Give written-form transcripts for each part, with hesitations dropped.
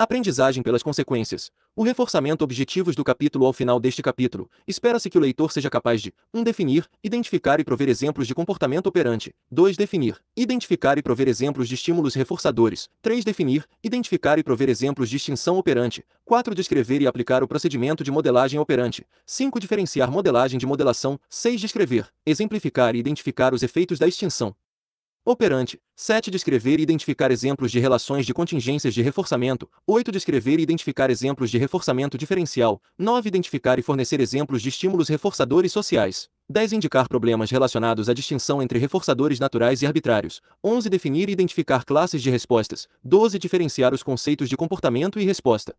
Aprendizagem pelas consequências. O reforçamento objetivos do capítulo. Ao final deste capítulo, espera-se que o leitor seja capaz de 1. Definir, identificar e prover exemplos de comportamento operante. 2. Definir, identificar e prover exemplos de estímulos reforçadores. 3. Definir, identificar e prover exemplos de extinção operante. 4. Descrever e aplicar o procedimento de modelagem operante. 5. Diferenciar modelagem de modelação. 6. Descrever, exemplificar e identificar os efeitos da extinção operante. 7. Descrever e identificar exemplos de relações de contingências de reforçamento. 8. Descrever e identificar exemplos de reforçamento diferencial. 9. Identificar e fornecer exemplos de estímulos reforçadores sociais. 10. Indicar problemas relacionados à distinção entre reforçadores naturais e arbitrários. 11. Definir e identificar classes de respostas. 12. Diferenciar os conceitos de comportamento e resposta.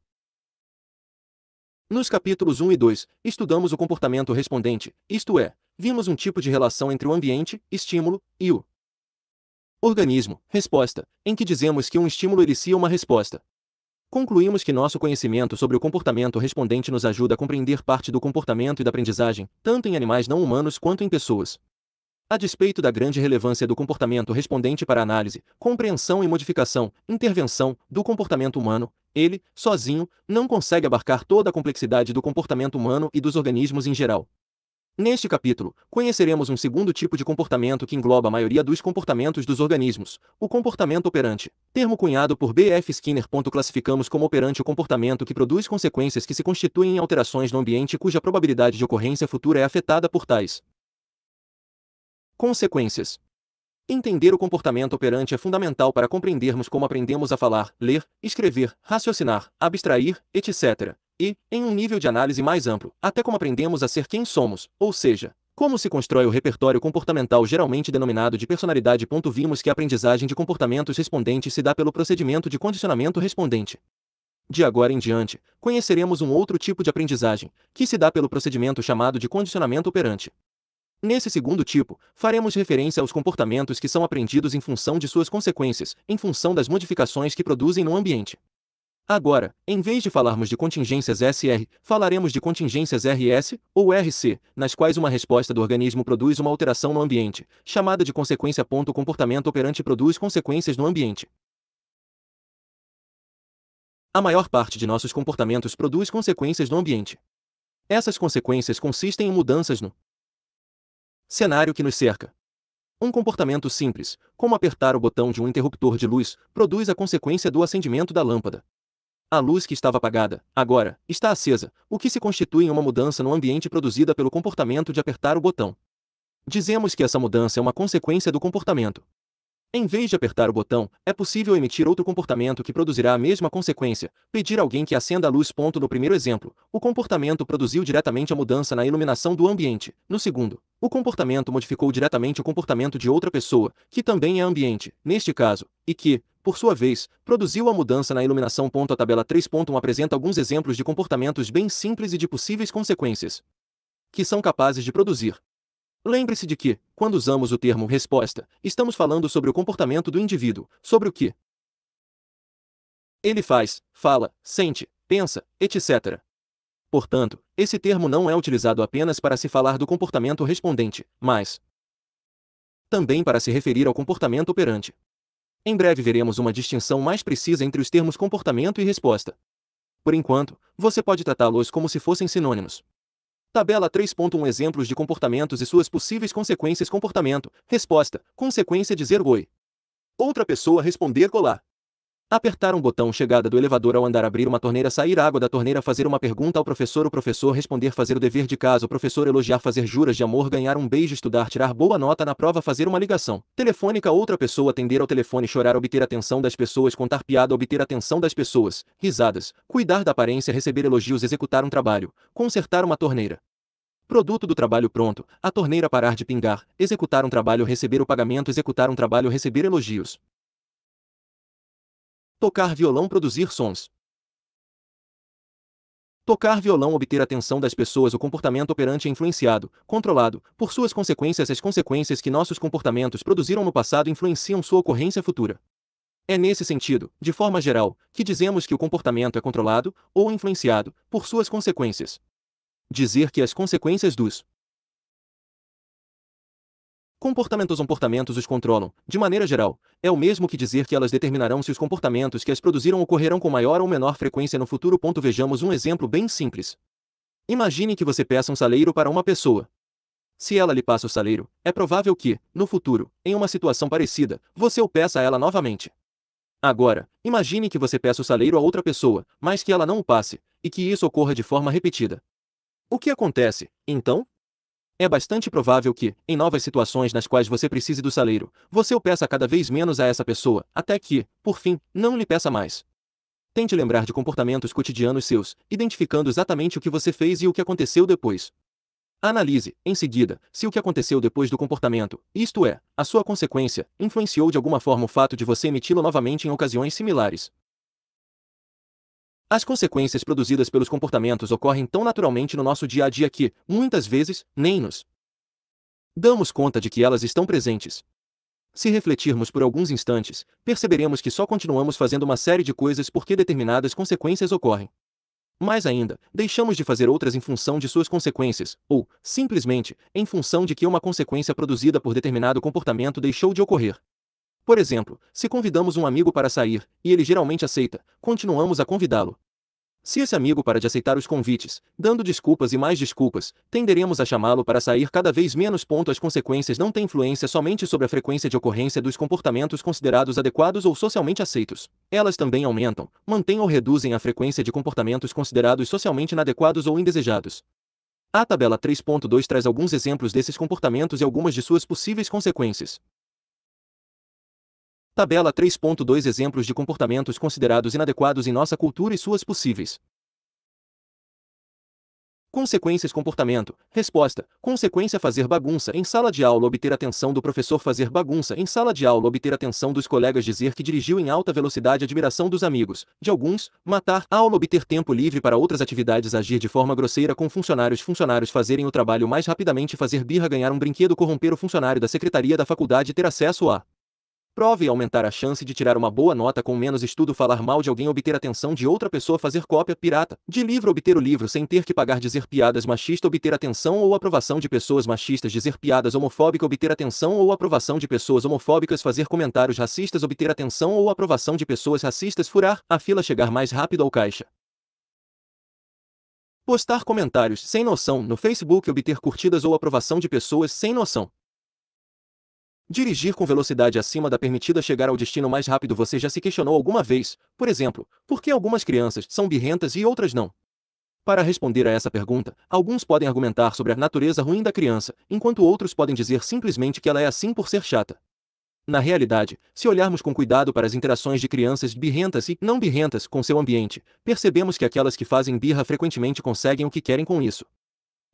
Nos capítulos 1 e 2, estudamos o comportamento respondente, isto é, vimos um tipo de relação entre o ambiente, estímulo, e o organismo, resposta, em que dizemos que um estímulo inicia uma resposta. Concluímos que nosso conhecimento sobre o comportamento respondente nos ajuda a compreender parte do comportamento e da aprendizagem, tanto em animais não humanos quanto em pessoas. A despeito da grande relevância do comportamento respondente para a análise, compreensão e modificação, intervenção, do comportamento humano, ele, sozinho, não consegue abarcar toda a complexidade do comportamento humano e dos organismos em geral. Neste capítulo, conheceremos um segundo tipo de comportamento que engloba a maioria dos comportamentos dos organismos, o comportamento operante. Termo cunhado por B. F. Skinner. Classificamos como operante o comportamento que produz consequências que se constituem em alterações no ambiente cuja probabilidade de ocorrência futura é afetada por tais consequências. Entender o comportamento operante é fundamental para compreendermos como aprendemos a falar, ler, escrever, raciocinar, abstrair, etc. E, em um nível de análise mais amplo, até como aprendemos a ser quem somos, ou seja, como se constrói o repertório comportamental geralmente denominado de personalidade. Vimos que a aprendizagem de comportamentos respondentes se dá pelo procedimento de condicionamento respondente. De agora em diante, conheceremos um outro tipo de aprendizagem, que se dá pelo procedimento chamado de condicionamento operante. Nesse segundo tipo, faremos referência aos comportamentos que são aprendidos em função de suas consequências, em função das modificações que produzem no ambiente. Agora, em vez de falarmos de contingências SR, falaremos de contingências RS, ou RC, nas quais uma resposta do organismo produz uma alteração no ambiente, chamada de consequência. O comportamento operante produz consequências no ambiente. A maior parte de nossos comportamentos produz consequências no ambiente. Essas consequências consistem em mudanças no cenário que nos cerca. Um comportamento simples, como apertar o botão de um interruptor de luz, produz a consequência do acendimento da lâmpada. A luz que estava apagada, agora, está acesa, o que se constitui em uma mudança no ambiente produzida pelo comportamento de apertar o botão. Dizemos que essa mudança é uma consequência do comportamento. Em vez de apertar o botão, é possível emitir outro comportamento que produzirá a mesma consequência, pedir a alguém que acenda a luz. No primeiro exemplo, o comportamento produziu diretamente a mudança na iluminação do ambiente. No segundo, o comportamento modificou diretamente o comportamento de outra pessoa, que também é ambiente, neste caso, e que, por sua vez, produziu a mudança na iluminação. A tabela 3.1 apresenta alguns exemplos de comportamentos bem simples e de possíveis consequências que são capazes de produzir. Lembre-se de que, quando usamos o termo resposta, estamos falando sobre o comportamento do indivíduo, sobre o que ele faz, fala, sente, pensa, etc. Portanto, esse termo não é utilizado apenas para se falar do comportamento respondente, mas também para se referir ao comportamento operante. Em breve veremos uma distinção mais precisa entre os termos comportamento e resposta. Por enquanto, você pode tratá-los como se fossem sinônimos. Tabela 3.1 Exemplos de comportamentos e suas possíveis consequências. Comportamento, resposta, consequência: dizer oi. Outra pessoa responder olá. Apertar um botão: chegada do elevador ao andar, abrir uma torneira, sair água da torneira, fazer uma pergunta ao professor, o professor responder, fazer o dever de casa, o professor elogiar, fazer juras de amor, ganhar um beijo, estudar, tirar boa nota na prova, fazer uma ligação telefônica, outra pessoa atender ao telefone, chorar, obter atenção das pessoas, contar piada, obter atenção das pessoas, risadas, cuidar da aparência, receber elogios, executar um trabalho, consertar uma torneira. Produto do trabalho pronto, a torneira parar de pingar, executar um trabalho, receber o pagamento, executar um trabalho, receber elogios. Tocar violão, produzir sons. Tocar violão, obter a atenção das pessoas. O comportamento operante é influenciado, controlado, por suas consequências. As consequências que nossos comportamentos produziram no passado influenciam sua ocorrência futura. É nesse sentido, de forma geral, que dizemos que o comportamento é controlado, ou influenciado, por suas consequências. Dizer que as consequências dos Comportamentos os controlam, de maneira geral, é o mesmo que dizer que elas determinarão se os comportamentos que as produziram ocorrerão com maior ou menor frequência no futuro. Vejamos um exemplo bem simples. Imagine que você peça um saleiro para uma pessoa. Se ela lhe passa o saleiro, é provável que, no futuro, em uma situação parecida, você o peça a ela novamente. Agora, imagine que você peça o saleiro a outra pessoa, mas que ela não o passe, e que isso ocorra de forma repetida. O que acontece, então? É bastante provável que, em novas situações nas quais você precise do saleiro, você o peça cada vez menos a essa pessoa, até que, por fim, não lhe peça mais. Tente lembrar de comportamentos cotidianos seus, identificando exatamente o que você fez e o que aconteceu depois. Analise, em seguida, se o que aconteceu depois do comportamento, isto é, a sua consequência, influenciou de alguma forma o fato de você emiti-lo novamente em ocasiões similares. As consequências produzidas pelos comportamentos ocorrem tão naturalmente no nosso dia a dia que, muitas vezes, nem nos damos conta de que elas estão presentes. Se refletirmos por alguns instantes, perceberemos que só continuamos fazendo uma série de coisas porque determinadas consequências ocorrem. Mais ainda, deixamos de fazer outras em função de suas consequências, ou, simplesmente, em função de que uma consequência produzida por determinado comportamento deixou de ocorrer. Por exemplo, se convidamos um amigo para sair, e ele geralmente aceita, continuamos a convidá-lo. Se esse amigo para de aceitar os convites, dando desculpas e mais desculpas, tenderemos a chamá-lo para sair cada vez menos. As consequências não têm influência somente sobre a frequência de ocorrência dos comportamentos considerados adequados ou socialmente aceitos. Elas também aumentam, mantêm ou reduzem a frequência de comportamentos considerados socialmente inadequados ou indesejados. A tabela 3.2 traz alguns exemplos desses comportamentos e algumas de suas possíveis consequências. Tabela 3.2 Exemplos de comportamentos considerados inadequados em nossa cultura e suas possíveis consequências. Comportamento. Resposta. Consequência: fazer bagunça em sala de aula, obter atenção do professor, fazer bagunça em sala de aula, obter atenção dos colegas, dizer que dirigiu em alta velocidade, admiração dos amigos, de alguns, matar aula, obter tempo livre para outras atividades, agir de forma grosseira com funcionários, fazerem o trabalho mais rapidamente, fazer birra, ganhar um brinquedo, corromper o funcionário da secretaria da faculdade, ter acesso a prova e aumentar a chance de tirar uma boa nota com menos estudo, falar mal de alguém, obter atenção de outra pessoa, fazer cópia pirata de livro, obter o livro sem ter que pagar, dizer piadas machistas, obter atenção ou aprovação de pessoas machistas, dizer piadas homofóbicas, obter atenção ou aprovação de pessoas homofóbicas, fazer comentários racistas, obter atenção ou aprovação de pessoas racistas, furar a fila, chegar mais rápido ao caixa, postar comentários sem noção no Facebook, obter curtidas ou aprovação de pessoas sem noção. Dirigir com velocidade acima da permitida, chegar ao destino mais rápido. Você já se questionou alguma vez, por exemplo, por que algumas crianças são birrentas e outras não? Para responder a essa pergunta, alguns podem argumentar sobre a natureza ruim da criança, enquanto outros podem dizer simplesmente que ela é assim por ser chata. Na realidade, se olharmos com cuidado para as interações de crianças birrentas e não birrentas com seu ambiente, percebemos que aquelas que fazem birra frequentemente conseguem o que querem com isso.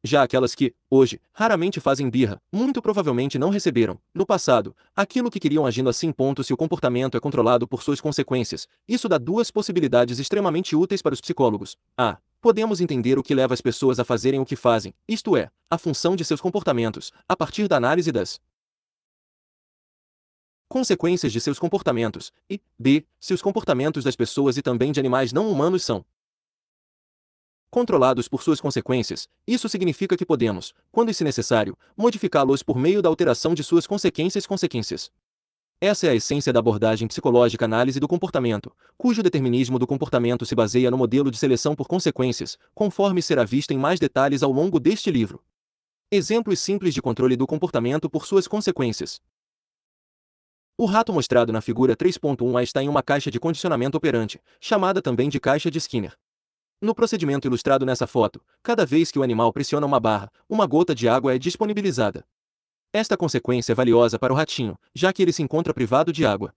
Já aquelas que, hoje, raramente fazem birra, muito provavelmente não receberam, no passado, aquilo que queriam, agindo assim. Se o comportamento é controlado por suas consequências, isso dá duas possibilidades extremamente úteis para os psicólogos. A. Podemos entender o que leva as pessoas a fazerem o que fazem, isto é, a função de seus comportamentos, a partir da análise das consequências de seus comportamentos, e, b. Se os comportamentos das pessoas e também de animais não humanos são controlados por suas consequências, isso significa que podemos, quando isso é necessário, modificá-los por meio da alteração de suas consequências. Essa é a essência da abordagem psicológica análise do comportamento, cujo determinismo do comportamento se baseia no modelo de seleção por consequências, conforme será visto em mais detalhes ao longo deste livro. Exemplos simples de controle do comportamento por suas consequências. O rato mostrado na figura 3.1a está em uma caixa de condicionamento operante, chamada também de caixa de Skinner. No procedimento ilustrado nessa foto, cada vez que o animal pressiona uma barra, uma gota de água é disponibilizada. Esta consequência é valiosa para o ratinho, já que ele se encontra privado de água.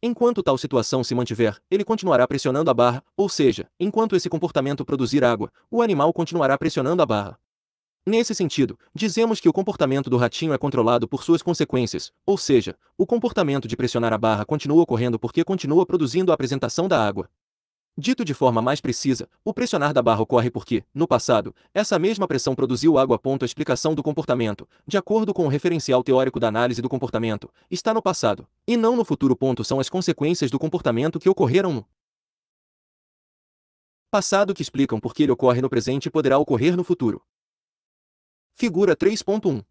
Enquanto tal situação se mantiver, ele continuará pressionando a barra, ou seja, enquanto esse comportamento produzir água, o animal continuará pressionando a barra. Nesse sentido, dizemos que o comportamento do ratinho é controlado por suas consequências, ou seja, o comportamento de pressionar a barra continua ocorrendo porque continua produzindo a apresentação da água. Dito de forma mais precisa, o pressionar da barra ocorre porque, no passado, essa mesma pressão produziu água. A explicação do comportamento, de acordo com o referencial teórico da análise do comportamento, está no passado, e não no futuro. São as consequências do comportamento que ocorreram no passado que explicam por que ele ocorre no presente e poderá ocorrer no futuro. Figura 3.1.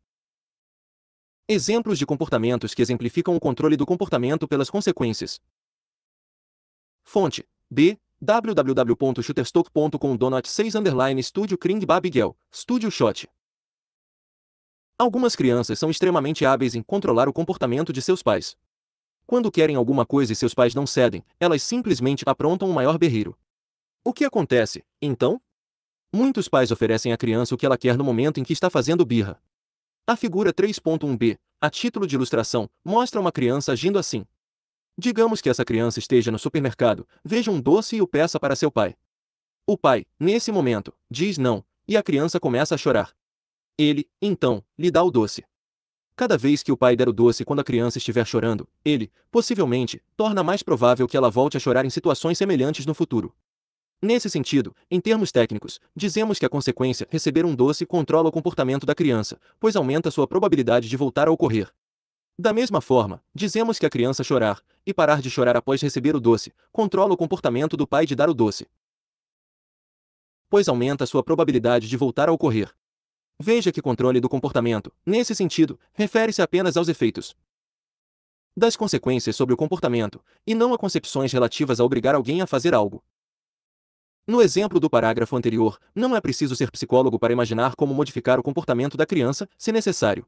Exemplos de comportamentos que exemplificam o controle do comportamento pelas consequências. Fonte: B. www.shutterstock.com Donut 6 Studio Kring Babigel, Studio Shot. Algumas crianças são extremamente hábeis em controlar o comportamento de seus pais. Quando querem alguma coisa e seus pais não cedem, elas simplesmente aprontam um maior berreiro. O que acontece, então? Muitos pais oferecem à criança o que ela quer no momento em que está fazendo birra. A figura 3.1b, a título de ilustração, mostra uma criança agindo assim. Digamos que essa criança esteja no supermercado, veja um doce e o peça para seu pai. O pai, nesse momento, diz não, e a criança começa a chorar. Ele, então, lhe dá o doce. Cada vez que o pai der o doce quando a criança estiver chorando, ele, possivelmente, torna mais provável que ela volte a chorar em situações semelhantes no futuro. Nesse sentido, em termos técnicos, dizemos que a consequência receber um doce controla o comportamento da criança, pois aumenta sua probabilidade de voltar a ocorrer. Da mesma forma, dizemos que a criança chorar, e parar de chorar após receber o doce, controla o comportamento do pai de dar o doce, pois aumenta sua probabilidade de voltar a ocorrer. Veja que controle do comportamento, nesse sentido, refere-se apenas aos efeitos das consequências sobre o comportamento, e não a concepções relativas a obrigar alguém a fazer algo. No exemplo do parágrafo anterior, não é preciso ser psicólogo para imaginar como modificar o comportamento da criança, se necessário.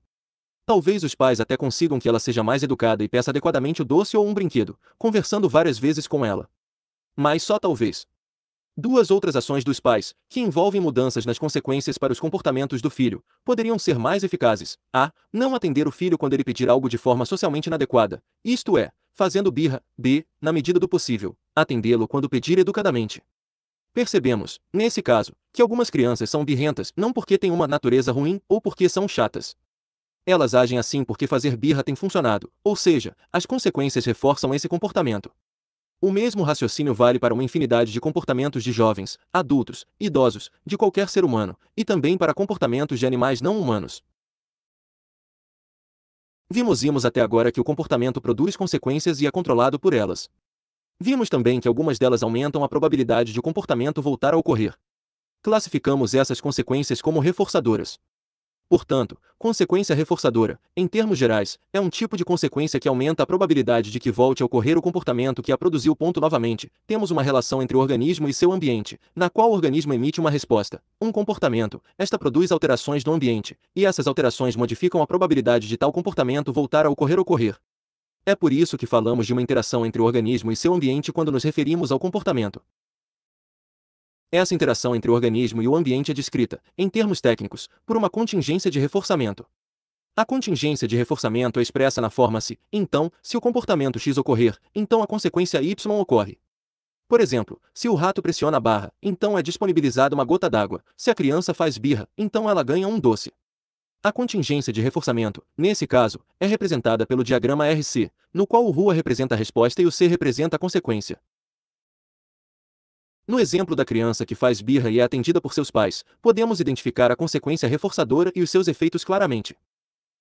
Talvez os pais até consigam que ela seja mais educada e peça adequadamente o doce ou um brinquedo, conversando várias vezes com ela. Mas só talvez. Duas outras ações dos pais, que envolvem mudanças nas consequências para os comportamentos do filho, poderiam ser mais eficazes. A. Não atender o filho quando ele pedir algo de forma socialmente inadequada, isto é, fazendo birra. B. Na medida do possível, atendê-lo quando pedir educadamente. Percebemos, nesse caso, que algumas crianças são birrentas não porque têm uma natureza ruim ou porque são chatas. Elas agem assim porque fazer birra tem funcionado, ou seja, as consequências reforçam esse comportamento. O mesmo raciocínio vale para uma infinidade de comportamentos de jovens, adultos, idosos, de qualquer ser humano, e também para comportamentos de animais não humanos. Vimos até agora que o comportamento produz consequências e é controlado por elas. Vimos também que algumas delas aumentam a probabilidade de o comportamento voltar a ocorrer. Classificamos essas consequências como reforçadoras. Portanto, consequência reforçadora, em termos gerais, é um tipo de consequência que aumenta a probabilidade de que volte a ocorrer o comportamento que a produziu. Novamente, temos uma relação entre o organismo e seu ambiente, na qual o organismo emite uma resposta, um comportamento, esta produz alterações no ambiente, e essas alterações modificam a probabilidade de tal comportamento voltar a ocorrer. É por isso que falamos de uma interação entre o organismo e seu ambiente quando nos referimos ao comportamento. Essa interação entre o organismo e o ambiente é descrita, em termos técnicos, por uma contingência de reforçamento. A contingência de reforçamento é expressa na forma se, então, se o comportamento X ocorrer, então a consequência Y ocorre. Por exemplo, se o rato pressiona a barra, então é disponibilizada uma gota d'água, se a criança faz birra, então ela ganha um doce. A contingência de reforçamento, nesse caso, é representada pelo diagrama RC, no qual o Rua representa a resposta e o C representa a consequência. No exemplo da criança que faz birra e é atendida por seus pais, podemos identificar a consequência reforçadora e os seus efeitos claramente.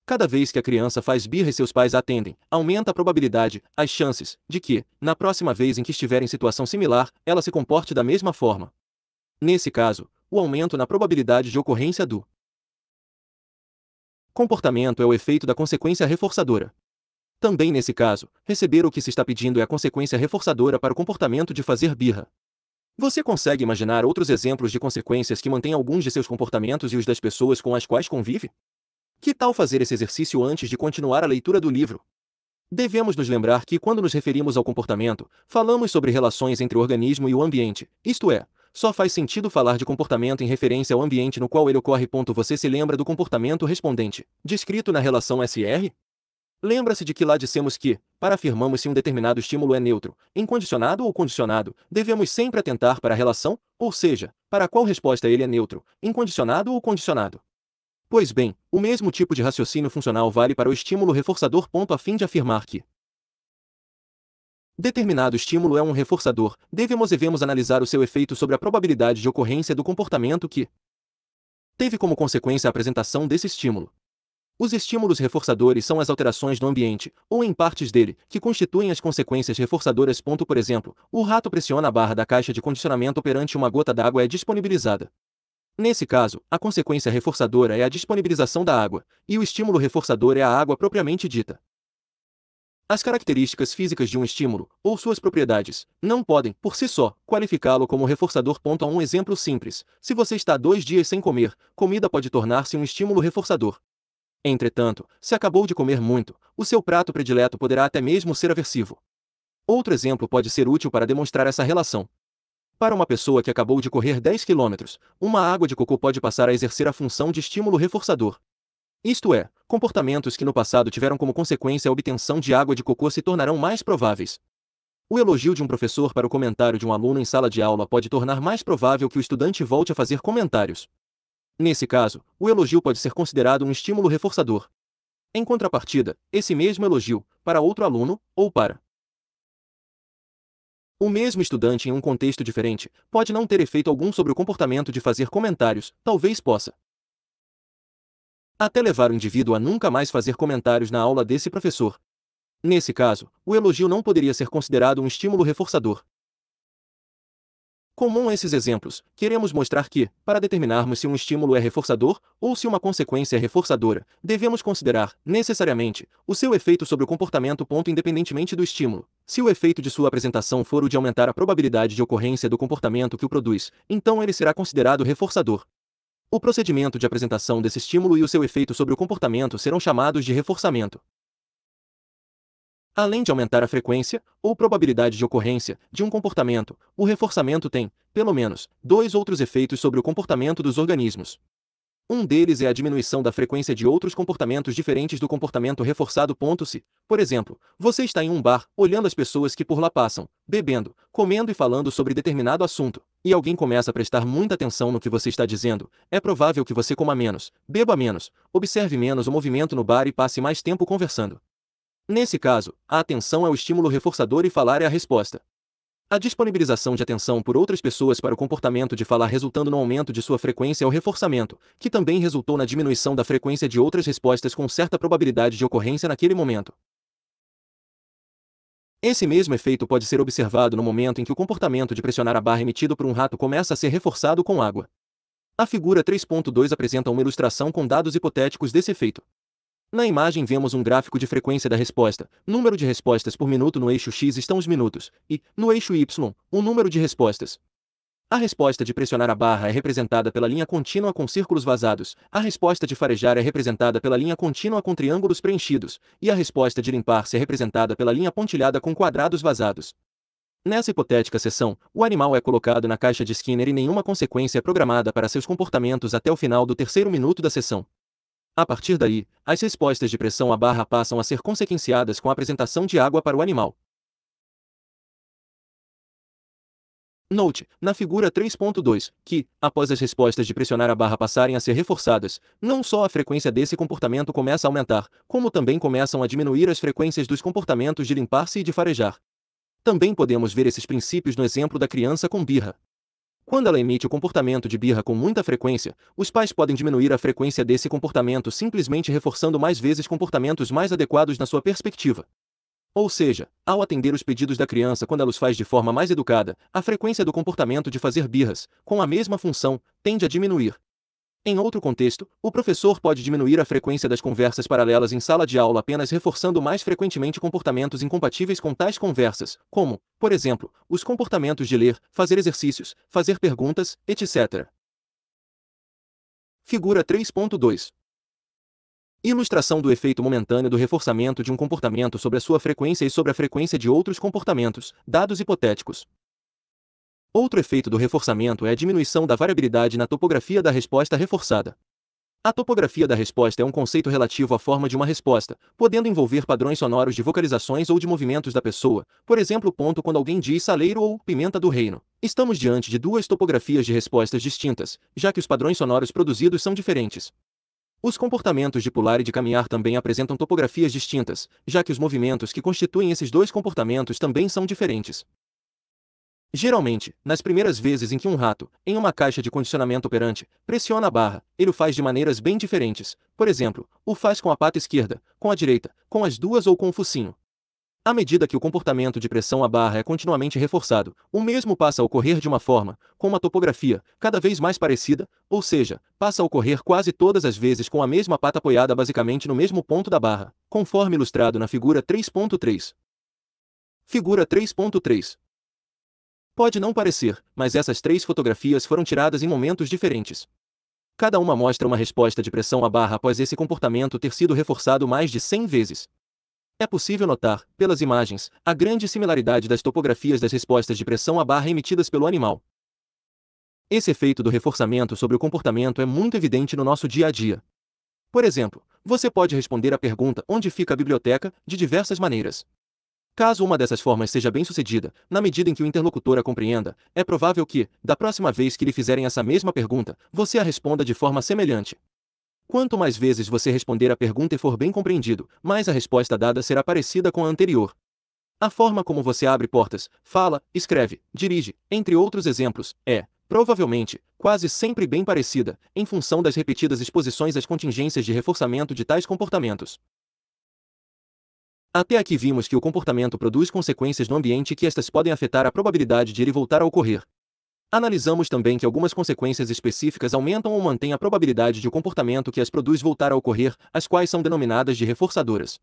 Cada vez que a criança faz birra e seus pais a atendem, aumenta a probabilidade, as chances, de que, na próxima vez em que estiver em situação similar, ela se comporte da mesma forma. Nesse caso, o aumento na probabilidade de ocorrência do comportamento é o efeito da consequência reforçadora. Também nesse caso, receber o que se está pedindo é a consequência reforçadora para o comportamento de fazer birra. Você consegue imaginar outros exemplos de consequências que mantêm alguns de seus comportamentos e os das pessoas com as quais convive? Que tal fazer esse exercício antes de continuar a leitura do livro? Devemos nos lembrar que, quando nos referimos ao comportamento, falamos sobre relações entre o organismo e o ambiente, isto é, só faz sentido falar de comportamento em referência ao ambiente no qual ele ocorre. Você se lembra do comportamento respondente, descrito na relação SR? Lembra-se de que lá dissemos que, para afirmarmos se um determinado estímulo é neutro, incondicionado ou condicionado, devemos sempre atentar para a relação, ou seja, para qual resposta ele é neutro, incondicionado ou condicionado. Pois bem, o mesmo tipo de raciocínio funcional vale para o estímulo reforçador. A fim de afirmar que determinado estímulo é um reforçador, devemos analisar o seu efeito sobre a probabilidade de ocorrência do comportamento que teve como consequência a apresentação desse estímulo. Os estímulos reforçadores são as alterações no ambiente, ou em partes dele, que constituem as consequências reforçadoras. Por exemplo, o rato pressiona a barra da caixa de condicionamento perante uma gota d'água é disponibilizada Nesse caso, a consequência reforçadora é a disponibilização da água, e o estímulo reforçador é a água propriamente dita. As características físicas de um estímulo, ou suas propriedades, não podem, por si só, qualificá-lo como reforçador. A um exemplo simples: se você está 2 dias sem comer, comida pode tornar-se um estímulo reforçador. Entretanto, se acabou de comer muito, o seu prato predileto poderá até mesmo ser aversivo. Outro exemplo pode ser útil para demonstrar essa relação. Para uma pessoa que acabou de correr 10 quilômetros, uma água de cocô pode passar a exercer a função de estímulo reforçador. Isto é, comportamentos que no passado tiveram como consequência a obtenção de água de cocô se tornarão mais prováveis. O elogio de um professor para o comentário de um aluno em sala de aula pode tornar mais provável que o estudante volte a fazer comentários. Nesse caso, o elogio pode ser considerado um estímulo reforçador. Em contrapartida, esse mesmo elogio, para outro aluno, ou para o mesmo estudante em um contexto diferente, pode não ter efeito algum sobre o comportamento de fazer comentários, talvez possa até levar o indivíduo a nunca mais fazer comentários na aula desse professor. Nesse caso, o elogio não poderia ser considerado um estímulo reforçador. Comum a esses exemplos, queremos mostrar que, para determinarmos se um estímulo é reforçador, ou se uma consequência é reforçadora, devemos considerar, necessariamente, o seu efeito sobre o comportamento. Independentemente do estímulo. Se o efeito de sua apresentação for o de aumentar a probabilidade de ocorrência do comportamento que o produz, então ele será considerado reforçador. O procedimento de apresentação desse estímulo e o seu efeito sobre o comportamento serão chamados de reforçamento. Além de aumentar a frequência, ou probabilidade de ocorrência, de um comportamento, o reforçamento tem, pelo menos, dois outros efeitos sobre o comportamento dos organismos. Um deles é a diminuição da frequência de outros comportamentos diferentes do comportamento reforçado. Se, por exemplo, você está em um bar, olhando as pessoas que por lá passam, bebendo, comendo e falando sobre determinado assunto, e alguém começa a prestar muita atenção no que você está dizendo, é provável que você coma menos, beba menos, observe menos o movimento no bar e passe mais tempo conversando. Nesse caso, a atenção é o estímulo reforçador e falar é a resposta. A disponibilização de atenção por outras pessoas para o comportamento de falar resultando no aumento de sua frequência é o reforçamento, que também resultou na diminuição da frequência de outras respostas com certa probabilidade de ocorrência naquele momento. Esse mesmo efeito pode ser observado no momento em que o comportamento de pressionar a barra emitido por um rato começa a ser reforçado com água. A figura 3.2 apresenta uma ilustração com dados hipotéticos desse efeito. Na imagem vemos um gráfico de frequência da resposta, número de respostas por minuto. No eixo X estão os minutos, e, no eixo Y, o número de respostas. A resposta de pressionar a barra é representada pela linha contínua com círculos vazados, a resposta de farejar é representada pela linha contínua com triângulos preenchidos, e a resposta de limpar-se é representada pela linha pontilhada com quadrados vazados. Nessa hipotética seção, o animal é colocado na caixa de Skinner e nenhuma consequência é programada para seus comportamentos até o final do terceiro minuto da sessão. A partir daí, as respostas de pressão à barra passam a ser consequenciadas com a apresentação de água para o animal. Note, na figura 3.2, que, após as respostas de pressionar a barra passarem a ser reforçadas, não só a frequência desse comportamento começa a aumentar, como também começam a diminuir as frequências dos comportamentos de limpar-se e de farejar. Também podemos ver esses princípios no exemplo da criança com birra. Quando ela emite o comportamento de birra com muita frequência, os pais podem diminuir a frequência desse comportamento simplesmente reforçando mais vezes comportamentos mais adequados na sua perspectiva. Ou seja, ao atender os pedidos da criança quando ela os faz de forma mais educada, a frequência do comportamento de fazer birras, com a mesma função, tende a diminuir. Em outro contexto, o professor pode diminuir a frequência das conversas paralelas em sala de aula apenas reforçando mais frequentemente comportamentos incompatíveis com tais conversas, como, por exemplo, os comportamentos de ler, fazer exercícios, fazer perguntas, etc. Figura 3.2. Ilustração do efeito momentâneo do reforçamento de um comportamento sobre a sua frequência e sobre a frequência de outros comportamentos, dados hipotéticos. Outro efeito do reforçamento é a diminuição da variabilidade na topografia da resposta reforçada. A topografia da resposta é um conceito relativo à forma de uma resposta, podendo envolver padrões sonoros de vocalizações ou de movimentos da pessoa, por exemplo, quando alguém diz saleiro ou pimenta do reino. Estamos diante de duas topografias de respostas distintas, já que os padrões sonoros produzidos são diferentes. Os comportamentos de pular e de caminhar também apresentam topografias distintas, já que os movimentos que constituem esses dois comportamentos também são diferentes. Geralmente, nas primeiras vezes em que um rato, em uma caixa de condicionamento operante, pressiona a barra, ele o faz de maneiras bem diferentes. Por exemplo, o faz com a pata esquerda, com a direita, com as duas ou com o focinho. À medida que o comportamento de pressão à barra é continuamente reforçado, o mesmo passa a ocorrer de uma forma, com uma topografia, cada vez mais parecida, ou seja, passa a ocorrer quase todas as vezes com a mesma pata apoiada basicamente no mesmo ponto da barra, conforme ilustrado na figura 3.3. Figura 3.3. Pode não parecer, mas essas três fotografias foram tiradas em momentos diferentes. Cada uma mostra uma resposta de pressão à barra após esse comportamento ter sido reforçado mais de 100 vezes. É possível notar, pelas imagens, a grande similaridade das topografias das respostas de pressão à barra emitidas pelo animal. Esse efeito do reforçamento sobre o comportamento é muito evidente no nosso dia a dia. Por exemplo, você pode responder à pergunta "Onde fica a biblioteca?" de diversas maneiras. Caso uma dessas formas seja bem-sucedida, na medida em que o interlocutor a compreenda, é provável que, da próxima vez que lhe fizerem essa mesma pergunta, você a responda de forma semelhante. Quanto mais vezes você responder a pergunta e for bem compreendido, mais a resposta dada será parecida com a anterior. A forma como você abre portas, fala, escreve, dirige, entre outros exemplos, é, provavelmente, quase sempre bem parecida, em função das repetidas exposições às contingências de reforçamento de tais comportamentos. Até aqui vimos que o comportamento produz consequências no ambiente e que estas podem afetar a probabilidade de ele voltar a ocorrer. Analisamos também que algumas consequências específicas aumentam ou mantêm a probabilidade de o comportamento que as produz voltar a ocorrer, as quais são denominadas de reforçadoras.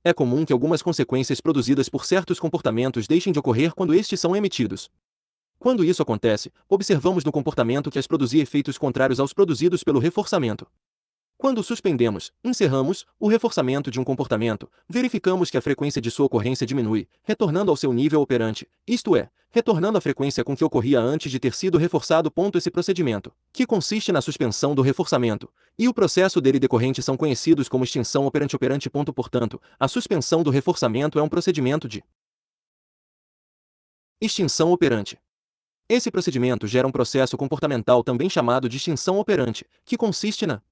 É comum que algumas consequências produzidas por certos comportamentos deixem de ocorrer quando estes são emitidos. Quando isso acontece, observamos no comportamento que as produzir efeitos contrários aos produzidos pelo reforçamento. Quando suspendemos, encerramos, o reforçamento de um comportamento, verificamos que a frequência de sua ocorrência diminui, retornando ao seu nível operante, isto é, retornando à frequência com que ocorria antes de ter sido reforçado. Esse procedimento, que consiste na suspensão do reforçamento, e o processo dele decorrente são conhecidos como extinção operante-operante. Portanto, a suspensão do reforçamento é um procedimento de extinção operante. Esse procedimento gera um processo comportamental também chamado de extinção operante, que consiste na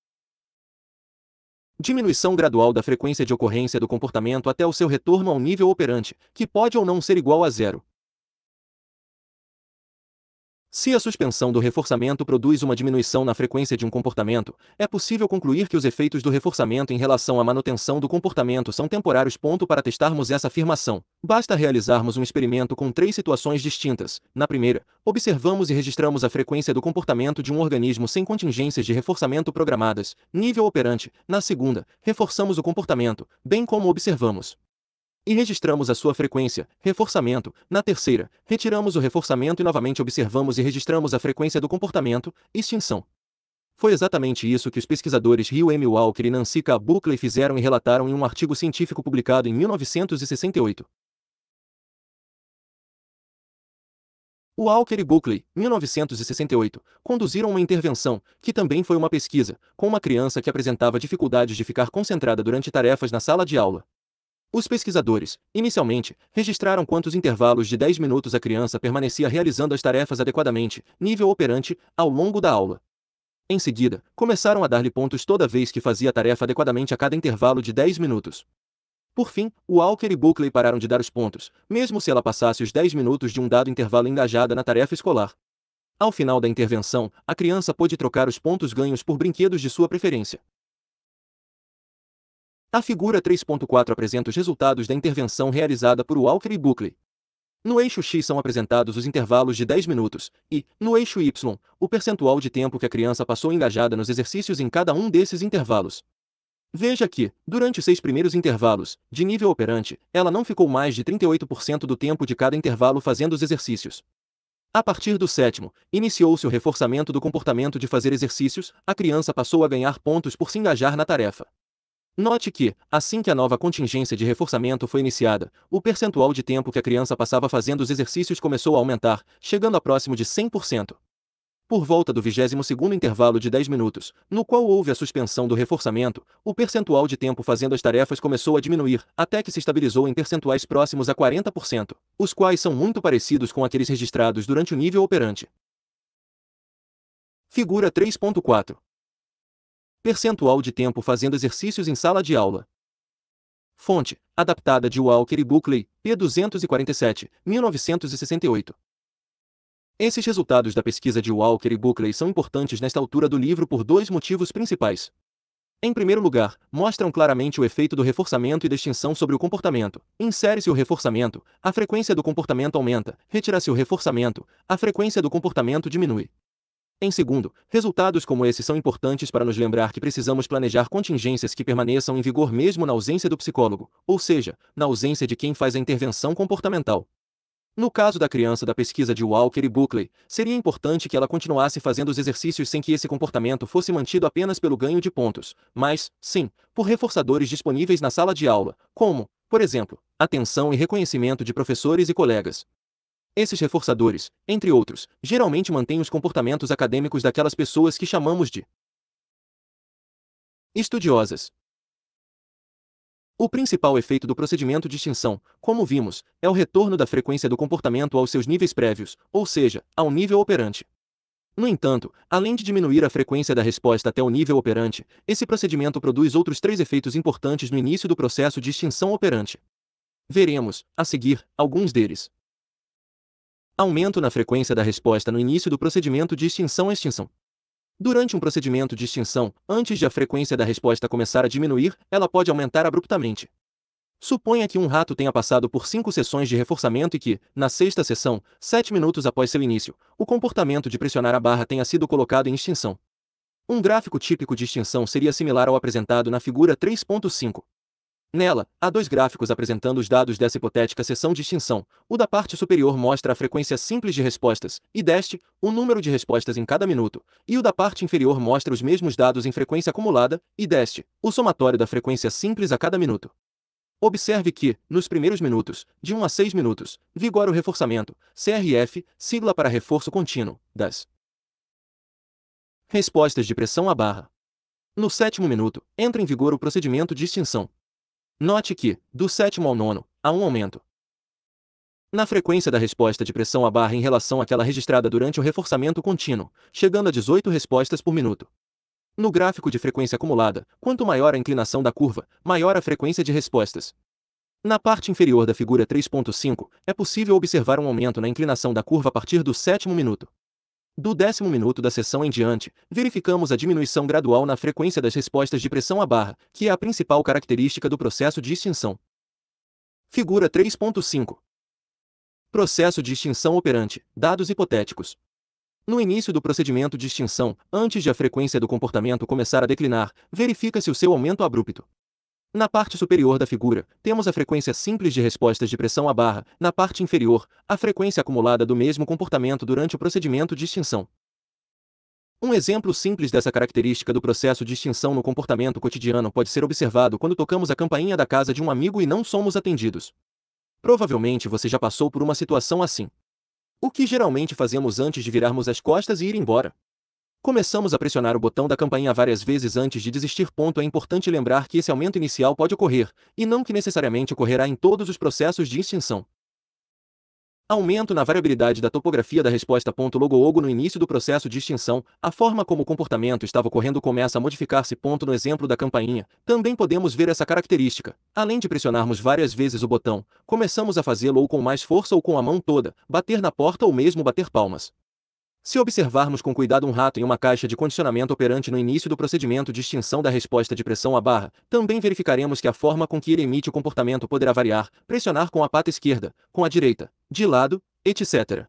diminuição gradual da frequência de ocorrência do comportamento até o seu retorno ao nível operante, que pode ou não ser igual a zero. Se a suspensão do reforçamento produz uma diminuição na frequência de um comportamento, é possível concluir que os efeitos do reforçamento em relação à manutenção do comportamento são temporários. Para testarmos essa afirmação, basta realizarmos um experimento com três situações distintas. Na primeira, observamos e registramos a frequência do comportamento de um organismo sem contingências de reforçamento programadas, nível operante. Na segunda, reforçamos o comportamento, bem como observamos e registramos a sua frequência, reforçamento. Na terceira, retiramos o reforçamento e novamente observamos e registramos a frequência do comportamento, extinção. Foi exatamente isso que os pesquisadores Hugh M. Walker e Nancy K. Buckley fizeram e relataram em um artigo científico publicado em 1968. Walker e Buckley, 1968, conduziram uma intervenção, que também foi uma pesquisa, com uma criança que apresentava dificuldades de ficar concentrada durante tarefas na sala de aula. Os pesquisadores, inicialmente, registraram quantos intervalos de 10 minutos a criança permanecia realizando as tarefas adequadamente, nível operante, ao longo da aula. Em seguida, começaram a dar-lhe pontos toda vez que fazia a tarefa adequadamente a cada intervalo de 10 minutos. Por fim, Walker e Buckley pararam de dar os pontos, mesmo se ela passasse os 10 minutos de um dado intervalo engajada na tarefa escolar. Ao final da intervenção, a criança pôde trocar os pontos ganhos por brinquedos de sua preferência. A figura 3.4 apresenta os resultados da intervenção realizada por Walker e Buckley. No eixo X são apresentados os intervalos de 10 minutos, e, no eixo Y, o percentual de tempo que a criança passou engajada nos exercícios em cada um desses intervalos. Veja que, durante os 6 primeiros intervalos, de nível operante, ela não ficou mais de 38% do tempo de cada intervalo fazendo os exercícios. A partir do 7º, iniciou-se o reforçamento do comportamento de fazer exercícios, a criança passou a ganhar pontos por se engajar na tarefa. Note que, assim que a nova contingência de reforçamento foi iniciada, o percentual de tempo que a criança passava fazendo os exercícios começou a aumentar, chegando a próximo de 100%. Por volta do 22º intervalo de 10 minutos, no qual houve a suspensão do reforçamento, o percentual de tempo fazendo as tarefas começou a diminuir, até que se estabilizou em percentuais próximos a 40%, os quais são muito parecidos com aqueles registrados durante o nível operante. Figura 3.4. Percentual de tempo fazendo exercícios em sala de aula. Fonte, adaptada de Walker e Buckley, p. 247, 1968. Esses resultados da pesquisa de Walker e Buckley são importantes nesta altura do livro por dois motivos principais. Em primeiro lugar, mostram claramente o efeito do reforçamento e da extinção sobre o comportamento. Insere-se o reforçamento, a frequência do comportamento aumenta. Retira-se o reforçamento, a frequência do comportamento diminui. Em segundo, resultados como esse são importantes para nos lembrar que precisamos planejar contingências que permaneçam em vigor mesmo na ausência do psicólogo, ou seja, na ausência de quem faz a intervenção comportamental. No caso da criança da pesquisa de Walker e Buckley, seria importante que ela continuasse fazendo os exercícios sem que esse comportamento fosse mantido apenas pelo ganho de pontos, mas, sim, por reforçadores disponíveis na sala de aula, como, por exemplo, atenção e reconhecimento de professores e colegas. Esses reforçadores, entre outros, geralmente mantêm os comportamentos acadêmicos daquelas pessoas que chamamos de estudiosas. O principal efeito do procedimento de extinção, como vimos, é o retorno da frequência do comportamento aos seus níveis prévios, ou seja, ao nível operante. No entanto, além de diminuir a frequência da resposta até o nível operante, esse procedimento produz outros 3 efeitos importantes no início do processo de extinção operante. Veremos, a seguir, alguns deles. Aumento na frequência da resposta no início do procedimento de extinção. Durante um procedimento de extinção, antes de a frequência da resposta começar a diminuir, ela pode aumentar abruptamente. Suponha que um rato tenha passado por 5 sessões de reforçamento e que, na 6ª sessão, 7 minutos após seu início, o comportamento de pressionar a barra tenha sido colocado em extinção. Um gráfico típico de extinção seria similar ao apresentado na figura 3.5. Nela, há 2 gráficos apresentando os dados dessa hipotética seção de extinção. O da parte superior mostra a frequência simples de respostas, e deste, o número de respostas em cada minuto, e o da parte inferior mostra os mesmos dados em frequência acumulada, e deste, o somatório da frequência simples a cada minuto. Observe que, nos primeiros minutos, de 1 a 6 minutos, vigora o reforçamento, CRF, sigla para reforço contínuo, das respostas de pressão à barra. No 7º minuto, entra em vigor o procedimento de extinção. Note que, do 7º ao 9º, há um aumento na frequência da resposta de pressão à barra em relação àquela registrada durante o reforçamento contínuo, chegando a 18 respostas por minuto. No gráfico de frequência acumulada, quanto maior a inclinação da curva, maior a frequência de respostas. Na parte inferior da figura 3.5, é possível observar um aumento na inclinação da curva a partir do 7º minuto. Do 10º minuto da sessão em diante, verificamos a diminuição gradual na frequência das respostas de pressão à barra, que é a principal característica do processo de extinção. Figura 3.5. Processo de extinção operante. Dados hipotéticos. No início do procedimento de extinção, antes de a frequência do comportamento começar a declinar, verifica-se o seu aumento abrupto. Na parte superior da figura, temos a frequência simples de respostas de pressão à barra, na parte inferior, a frequência acumulada do mesmo comportamento durante o procedimento de extinção. Um exemplo simples dessa característica do processo de extinção no comportamento cotidiano pode ser observado quando tocamos a campainha da casa de um amigo e não somos atendidos. Provavelmente você já passou por uma situação assim. O que geralmente fazemos antes de virarmos as costas e ir embora? Começamos a pressionar o botão da campainha várias vezes antes de desistir. É importante lembrar que esse aumento inicial pode ocorrer, e não que necessariamente ocorrerá em todos os processos de extinção. Aumento na variabilidade da topografia da resposta. Logo no início do processo de extinção, a forma como o comportamento estava ocorrendo começa a modificar-se. No exemplo da campainha, também podemos ver essa característica. Além de pressionarmos várias vezes o botão, começamos a fazê-lo ou com mais força ou com a mão toda, bater na porta ou mesmo bater palmas. Se observarmos com cuidado um rato em uma caixa de condicionamento operante no início do procedimento de extinção da resposta de pressão à barra, também verificaremos que a forma com que ele emite o comportamento poderá variar, pressionar com a pata esquerda, com a direita, de lado, etc.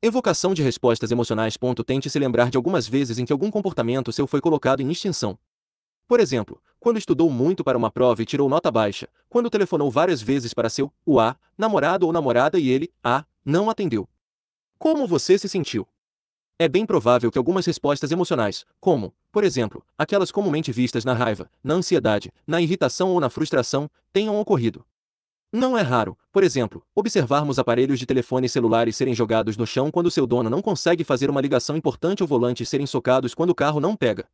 Evocação de respostas emocionais. Tente se lembrar de algumas vezes em que algum comportamento seu foi colocado em extinção. Por exemplo, quando estudou muito para uma prova e tirou nota baixa, quando telefonou várias vezes para seu namorado ou namorada e ele não atendeu. Como você se sentiu? É bem provável que algumas respostas emocionais, como, por exemplo, aquelas comumente vistas na raiva, na ansiedade, na irritação ou na frustração, tenham ocorrido. Não é raro, por exemplo, observarmos aparelhos de telefone celulares serem jogados no chão quando seu dono não consegue fazer uma ligação importante ou volantes serem socados quando o carro não pega.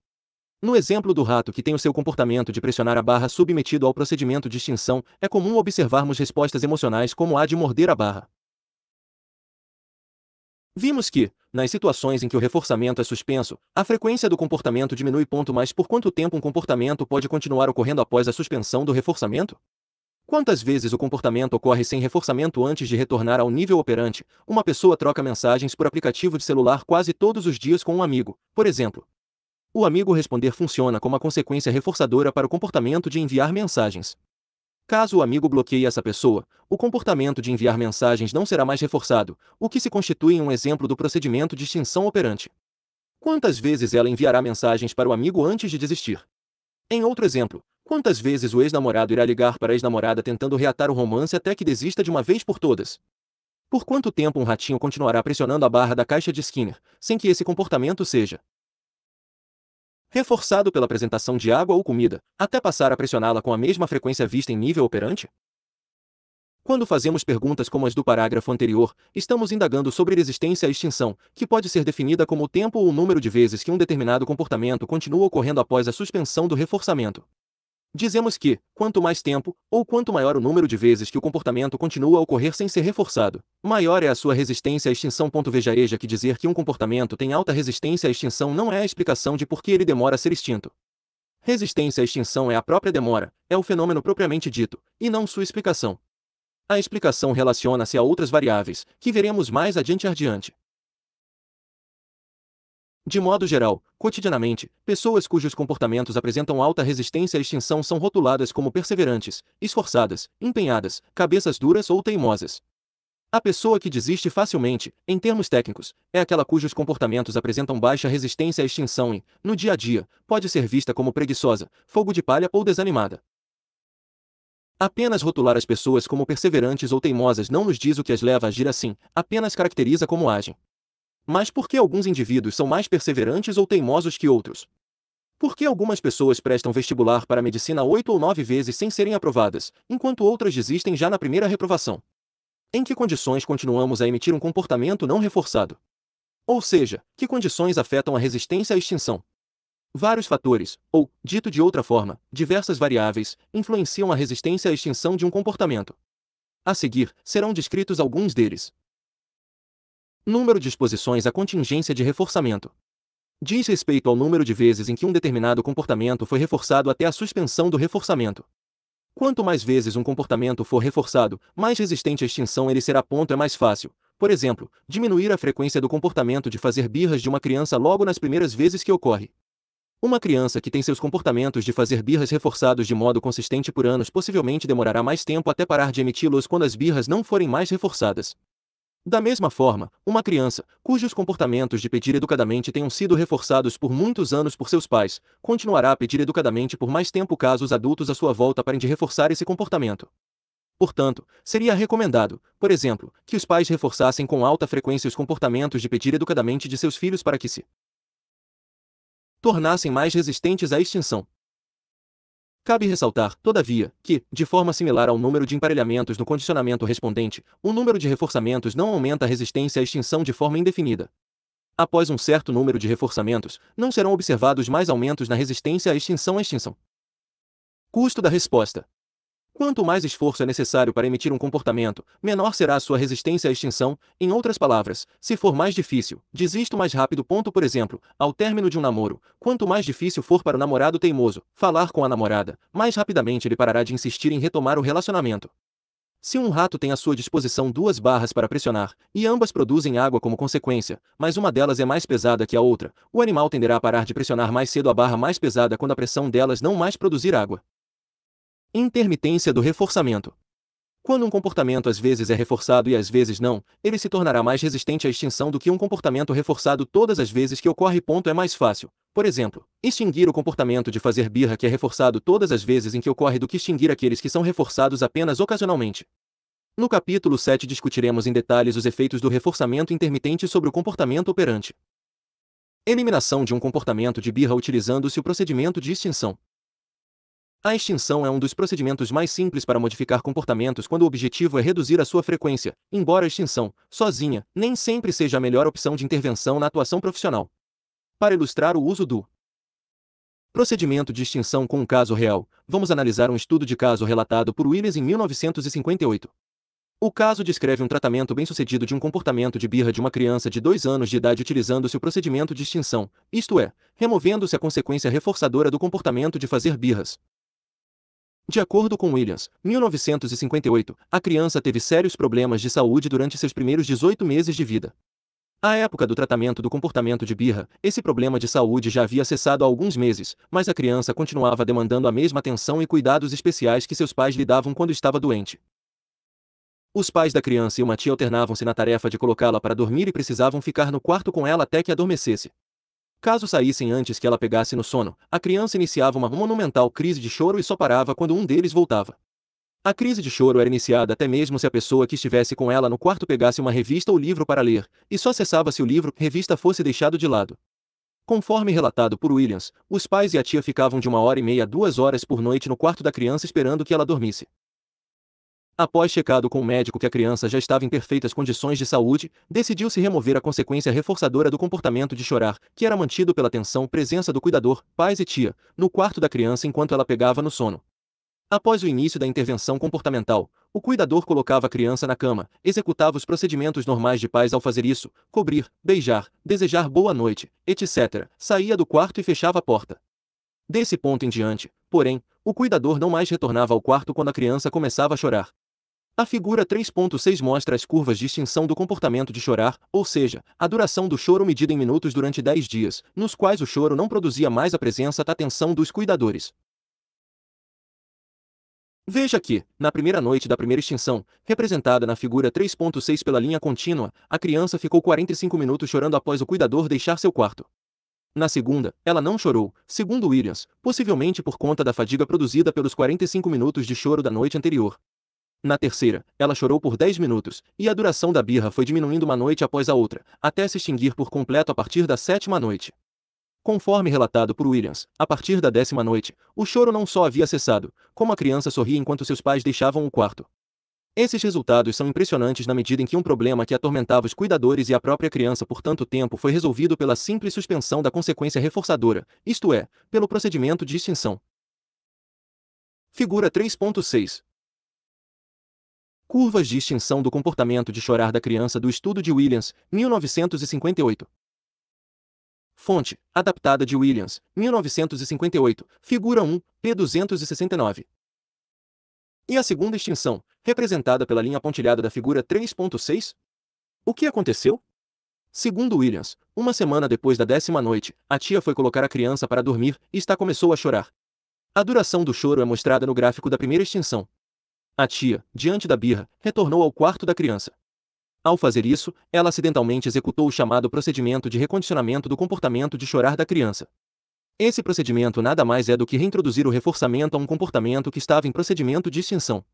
No exemplo do rato que tem o seu comportamento de pressionar a barra submetido ao procedimento de extinção, é comum observarmos respostas emocionais como a de morder a barra. Vimos que, nas situações em que o reforçamento é suspenso, a frequência do comportamento diminui. Mas por quanto tempo um comportamento pode continuar ocorrendo após a suspensão do reforçamento? Quantas vezes o comportamento ocorre sem reforçamento antes de retornar ao nível operante? Uma pessoa troca mensagens por aplicativo de celular quase todos os dias com um amigo, por exemplo. O amigo responder funciona como a consequência reforçadora para o comportamento de enviar mensagens. Caso o amigo bloqueie essa pessoa, o comportamento de enviar mensagens não será mais reforçado, o que se constitui em um exemplo do procedimento de extinção operante. Quantas vezes ela enviará mensagens para o amigo antes de desistir? Em outro exemplo, quantas vezes o ex-namorado irá ligar para a ex-namorada tentando reatar o romance até que desista de uma vez por todas? Por quanto tempo um ratinho continuará pressionando a barra da caixa de Skinner, sem que esse comportamento seja reforçado pela apresentação de água ou comida, até passar a pressioná-la com a mesma frequência vista em nível operante? Quando fazemos perguntas como as do parágrafo anterior, estamos indagando sobre resistência à extinção, que pode ser definida como o tempo ou o número de vezes que um determinado comportamento continua ocorrendo após a suspensão do reforçamento. Dizemos que, quanto mais tempo, ou quanto maior o número de vezes que o comportamento continua a ocorrer sem ser reforçado, maior é a sua resistência à extinção. Veja que dizer que um comportamento tem alta resistência à extinção não é a explicação de por que ele demora a ser extinto. Resistência à extinção é a própria demora, é o fenômeno propriamente dito, e não sua explicação. A explicação relaciona-se a outras variáveis, que veremos mais adiante. De modo geral, cotidianamente, pessoas cujos comportamentos apresentam alta resistência à extinção são rotuladas como perseverantes, esforçadas, empenhadas, cabeças duras ou teimosas. A pessoa que desiste facilmente, em termos técnicos, é aquela cujos comportamentos apresentam baixa resistência à extinção e, no dia a dia, pode ser vista como preguiçosa, fogo de palha ou desanimada. Apenas rotular as pessoas como perseverantes ou teimosas não nos diz o que as leva a agir assim, apenas caracteriza como agem. Mas por que alguns indivíduos são mais perseverantes ou teimosos que outros? Por que algumas pessoas prestam vestibular para a medicina 8 ou 9 vezes sem serem aprovadas, enquanto outras desistem já na primeira reprovação? Em que condições continuamos a emitir um comportamento não reforçado? Ou seja, que condições afetam a resistência à extinção? Vários fatores, ou, dito de outra forma, diversas variáveis, influenciam a resistência à extinção de um comportamento. A seguir, serão descritos alguns deles. Número de exposições à contingência de reforçamento. Diz respeito ao número de vezes em que um determinado comportamento foi reforçado até a suspensão do reforçamento. Quanto mais vezes um comportamento for reforçado, mais resistente à extinção ele será. É mais fácil, por exemplo, diminuir a frequência do comportamento de fazer birras de uma criança logo nas primeiras vezes que ocorre. Uma criança que tem seus comportamentos de fazer birras reforçados de modo consistente por anos possivelmente demorará mais tempo até parar de emiti-los quando as birras não forem mais reforçadas. Da mesma forma, uma criança, cujos comportamentos de pedir educadamente tenham sido reforçados por muitos anos por seus pais, continuará a pedir educadamente por mais tempo caso os adultos à sua volta parem de reforçar esse comportamento. Portanto, seria recomendado, por exemplo, que os pais reforçassem com alta frequência os comportamentos de pedir educadamente de seus filhos para que se tornassem mais resistentes à extinção. Cabe ressaltar, todavia, que, de forma similar ao número de emparelhamentos no condicionamento respondente, o número de reforçamentos não aumenta a resistência à extinção de forma indefinida. Após um certo número de reforçamentos, não serão observados mais aumentos na resistência à extinção. Custo da resposta. Quanto mais esforço é necessário para emitir um comportamento, menor será a sua resistência à extinção. Em outras palavras, se for mais difícil, desisto mais rápido. Por exemplo, ao término de um namoro, quanto mais difícil for para o namorado teimoso falar com a namorada, mais rapidamente ele parará de insistir em retomar o relacionamento. Se um rato tem à sua disposição duas barras para pressionar, e ambas produzem água como consequência, mas uma delas é mais pesada que a outra, o animal tenderá a parar de pressionar mais cedo a barra mais pesada quando a pressão delas não mais produzir água. Intermitência do reforçamento. Quando um comportamento às vezes é reforçado e às vezes não, ele se tornará mais resistente à extinção do que um comportamento reforçado todas as vezes que ocorre. É mais fácil, por exemplo, extinguir o comportamento de fazer birra que é reforçado todas as vezes em que ocorre do que extinguir aqueles que são reforçados apenas ocasionalmente. No capítulo 7 discutiremos em detalhes os efeitos do reforçamento intermitente sobre o comportamento operante. Eliminação de um comportamento de birra utilizando-se o procedimento de extinção. A extinção é um dos procedimentos mais simples para modificar comportamentos quando o objetivo é reduzir a sua frequência, embora a extinção, sozinha, nem sempre seja a melhor opção de intervenção na atuação profissional. Para ilustrar o uso do procedimento de extinção com um caso real, vamos analisar um estudo de caso relatado por Williams em 1958. O caso descreve um tratamento bem-sucedido de um comportamento de birra de uma criança de 2 anos de idade utilizando-se o procedimento de extinção, isto é, removendo-se a consequência reforçadora do comportamento de fazer birras. De acordo com Williams, 1958, a criança teve sérios problemas de saúde durante seus primeiros 18 meses de vida. À época do tratamento do comportamento de birra, esse problema de saúde já havia cessado há alguns meses, mas a criança continuava demandando a mesma atenção e cuidados especiais que seus pais lhe davam quando estava doente. Os pais da criança e uma tia alternavam-se na tarefa de colocá-la para dormir e precisavam ficar no quarto com ela até que adormecesse. Caso saíssem antes que ela pegasse no sono, a criança iniciava uma monumental crise de choro e só parava quando um deles voltava. A crise de choro era iniciada até mesmo se a pessoa que estivesse com ela no quarto pegasse uma revista ou livro para ler, e só cessava se o livro-revista fosse deixado de lado. Conforme relatado por Williams, os pais e a tia ficavam de 1h30 a 2 horas por noite no quarto da criança esperando que ela dormisse. Após checado com o médico que a criança já estava em perfeitas condições de saúde, decidiu-se remover a consequência reforçadora do comportamento de chorar, que era mantido pela atenção presença do cuidador, pais e tia, no quarto da criança enquanto ela pegava no sono. Após o início da intervenção comportamental, o cuidador colocava a criança na cama, executava os procedimentos normais de pais ao fazer isso, cobrir, beijar, desejar boa noite, etc., saía do quarto e fechava a porta. Desse ponto em diante, porém, o cuidador não mais retornava ao quarto quando a criança começava a chorar. A figura 3.6 mostra as curvas de extinção do comportamento de chorar, ou seja, a duração do choro medida em minutos durante 10 dias, nos quais o choro não produzia mais a presença da atenção dos cuidadores. Veja que, na primeira noite da primeira extinção, representada na figura 3.6 pela linha contínua, a criança ficou 45 minutos chorando após o cuidador deixar seu quarto. Na segunda, ela não chorou, segundo Williams, possivelmente por conta da fadiga produzida pelos 45 minutos de choro da noite anterior. Na terceira, ela chorou por 10 minutos, e a duração da birra foi diminuindo uma noite após a outra, até se extinguir por completo a partir da sétima noite. Conforme relatado por Williams, a partir da 10ª noite, o choro não só havia cessado, como a criança sorria enquanto seus pais deixavam o quarto. Esses resultados são impressionantes na medida em que um problema que atormentava os cuidadores e a própria criança por tanto tempo foi resolvido pela simples suspensão da consequência reforçadora, isto é, pelo procedimento de extinção. Figura 3.6. Curvas de extinção do comportamento de chorar da criança do estudo de Williams, 1958. Fonte, adaptada de Williams, 1958, figura 1, p. 269. E a segunda extinção, representada pela linha pontilhada da figura 3.6? O que aconteceu? Segundo Williams, uma semana depois da 10ª noite, a tia foi colocar a criança para dormir e começou a chorar. A duração do choro é mostrada no gráfico da primeira extinção. A tia, diante da birra, retornou ao quarto da criança. Ao fazer isso, ela acidentalmente executou o chamado procedimento de recondicionamento do comportamento de chorar da criança. Esse procedimento nada mais é do que reintroduzir o reforçamento a um comportamento que estava em procedimento de extinção.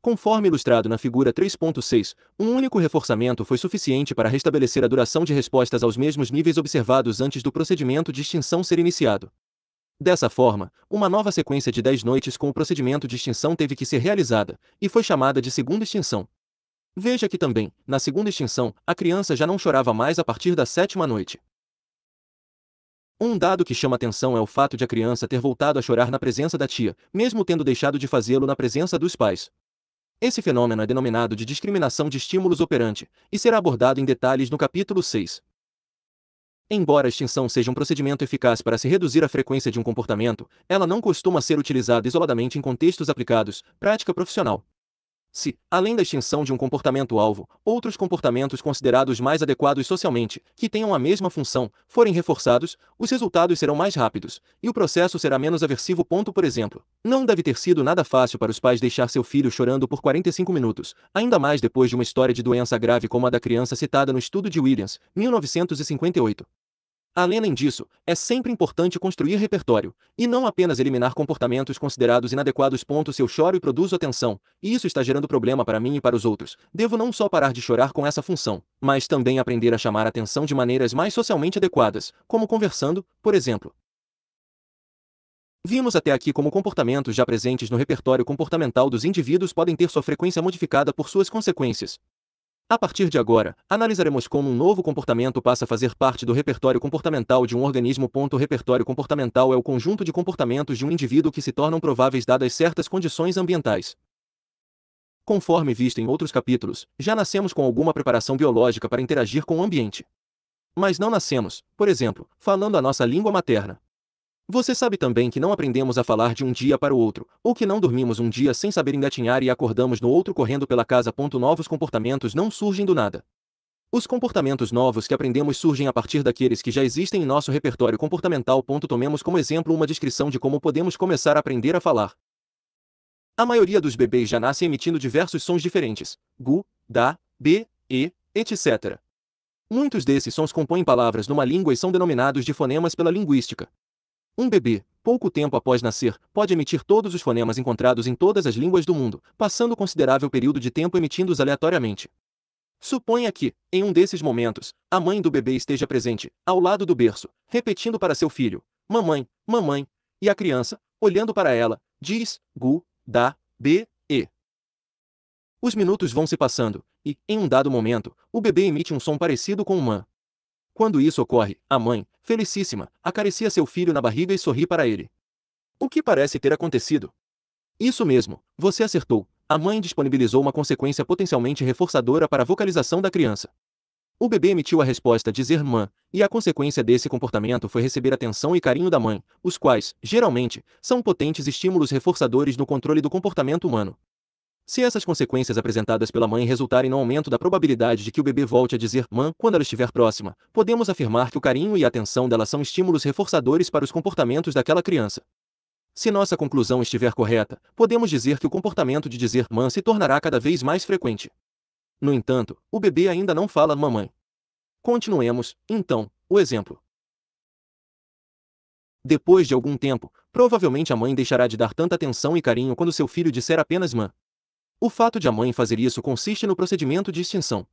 Conforme ilustrado na figura 3.6, um único reforçamento foi suficiente para restabelecer a duração de respostas aos mesmos níveis observados antes do procedimento de extinção ser iniciado. Dessa forma, uma nova sequência de 10 noites com o procedimento de extinção teve que ser realizada, e foi chamada de segunda extinção. Veja que também, na segunda extinção, a criança já não chorava mais a partir da 7ª noite. Um dado que chama atenção é o fato de a criança ter voltado a chorar na presença da tia, mesmo tendo deixado de fazê-lo na presença dos pais. Esse fenômeno é denominado de discriminação de estímulos operante, e será abordado em detalhes no capítulo 6. Embora a extinção seja um procedimento eficaz para se reduzir a frequência de um comportamento, ela não costuma ser utilizada isoladamente em contextos aplicados, prática profissional. Se, além da extinção de um comportamento-alvo, outros comportamentos considerados mais adequados socialmente, que tenham a mesma função, forem reforçados, os resultados serão mais rápidos, e o processo será menos aversivo. Por exemplo, não deve ter sido nada fácil para os pais deixar seu filho chorando por 45 minutos, ainda mais depois de uma história de doença grave como a da criança citada no estudo de Williams, 1958. Além disso, é sempre importante construir repertório, e não apenas eliminar comportamentos considerados inadequados. Se eu choro e produzo atenção, e isso está gerando problema para mim e para os outros, devo não só parar de chorar com essa função, mas também aprender a chamar a atenção de maneiras mais socialmente adequadas, como conversando, por exemplo. Vimos até aqui como comportamentos já presentes no repertório comportamental dos indivíduos podem ter sua frequência modificada por suas consequências. A partir de agora, analisaremos como um novo comportamento passa a fazer parte do repertório comportamental de um organismo. O repertório comportamental é o conjunto de comportamentos de um indivíduo que se tornam prováveis dadas certas condições ambientais. Conforme visto em outros capítulos, já nascemos com alguma preparação biológica para interagir com o ambiente. Mas não nascemos, por exemplo, falando a nossa língua materna. Você sabe também que não aprendemos a falar de um dia para o outro, ou que não dormimos um dia sem saber engatinhar e acordamos no outro correndo pela casa. Novos comportamentos não surgem do nada. Os comportamentos novos que aprendemos surgem a partir daqueles que já existem em nosso repertório comportamental. Tomemos como exemplo uma descrição de como podemos começar a aprender a falar. A maioria dos bebês já nasce emitindo diversos sons diferentes: gu, da, b, e, etc. Muitos desses sons compõem palavras numa língua e são denominados de fonemas pela linguística. Um bebê, pouco tempo após nascer, pode emitir todos os fonemas encontrados em todas as línguas do mundo, passando considerável período de tempo emitindo-os aleatoriamente. Suponha que, em um desses momentos, a mãe do bebê esteja presente, ao lado do berço, repetindo para seu filho: mamãe, mamãe, e a criança, olhando para ela, diz: gu, da, b, e. Os minutos vão se passando, e, em um dado momento, o bebê emite um som parecido com uma. Quando isso ocorre, a mãe, felicíssima, acaricia seu filho na barriga e sorri para ele. O que parece ter acontecido? Isso mesmo, você acertou. A mãe disponibilizou uma consequência potencialmente reforçadora para a vocalização da criança. O bebê emitiu a resposta dizer mã, e a consequência desse comportamento foi receber atenção e carinho da mãe, os quais, geralmente, são potentes estímulos reforçadores no controle do comportamento humano. Se essas consequências apresentadas pela mãe resultarem no aumento da probabilidade de que o bebê volte a dizer mã quando ela estiver próxima, podemos afirmar que o carinho e a atenção dela são estímulos reforçadores para os comportamentos daquela criança. Se nossa conclusão estiver correta, podemos dizer que o comportamento de dizer mã se tornará cada vez mais frequente. No entanto, o bebê ainda não fala mamãe. Continuemos, então, o exemplo. Depois de algum tempo, provavelmente a mãe deixará de dar tanta atenção e carinho quando seu filho disser apenas mã. O fato de a mãe fazer isso consiste no procedimento de extinção.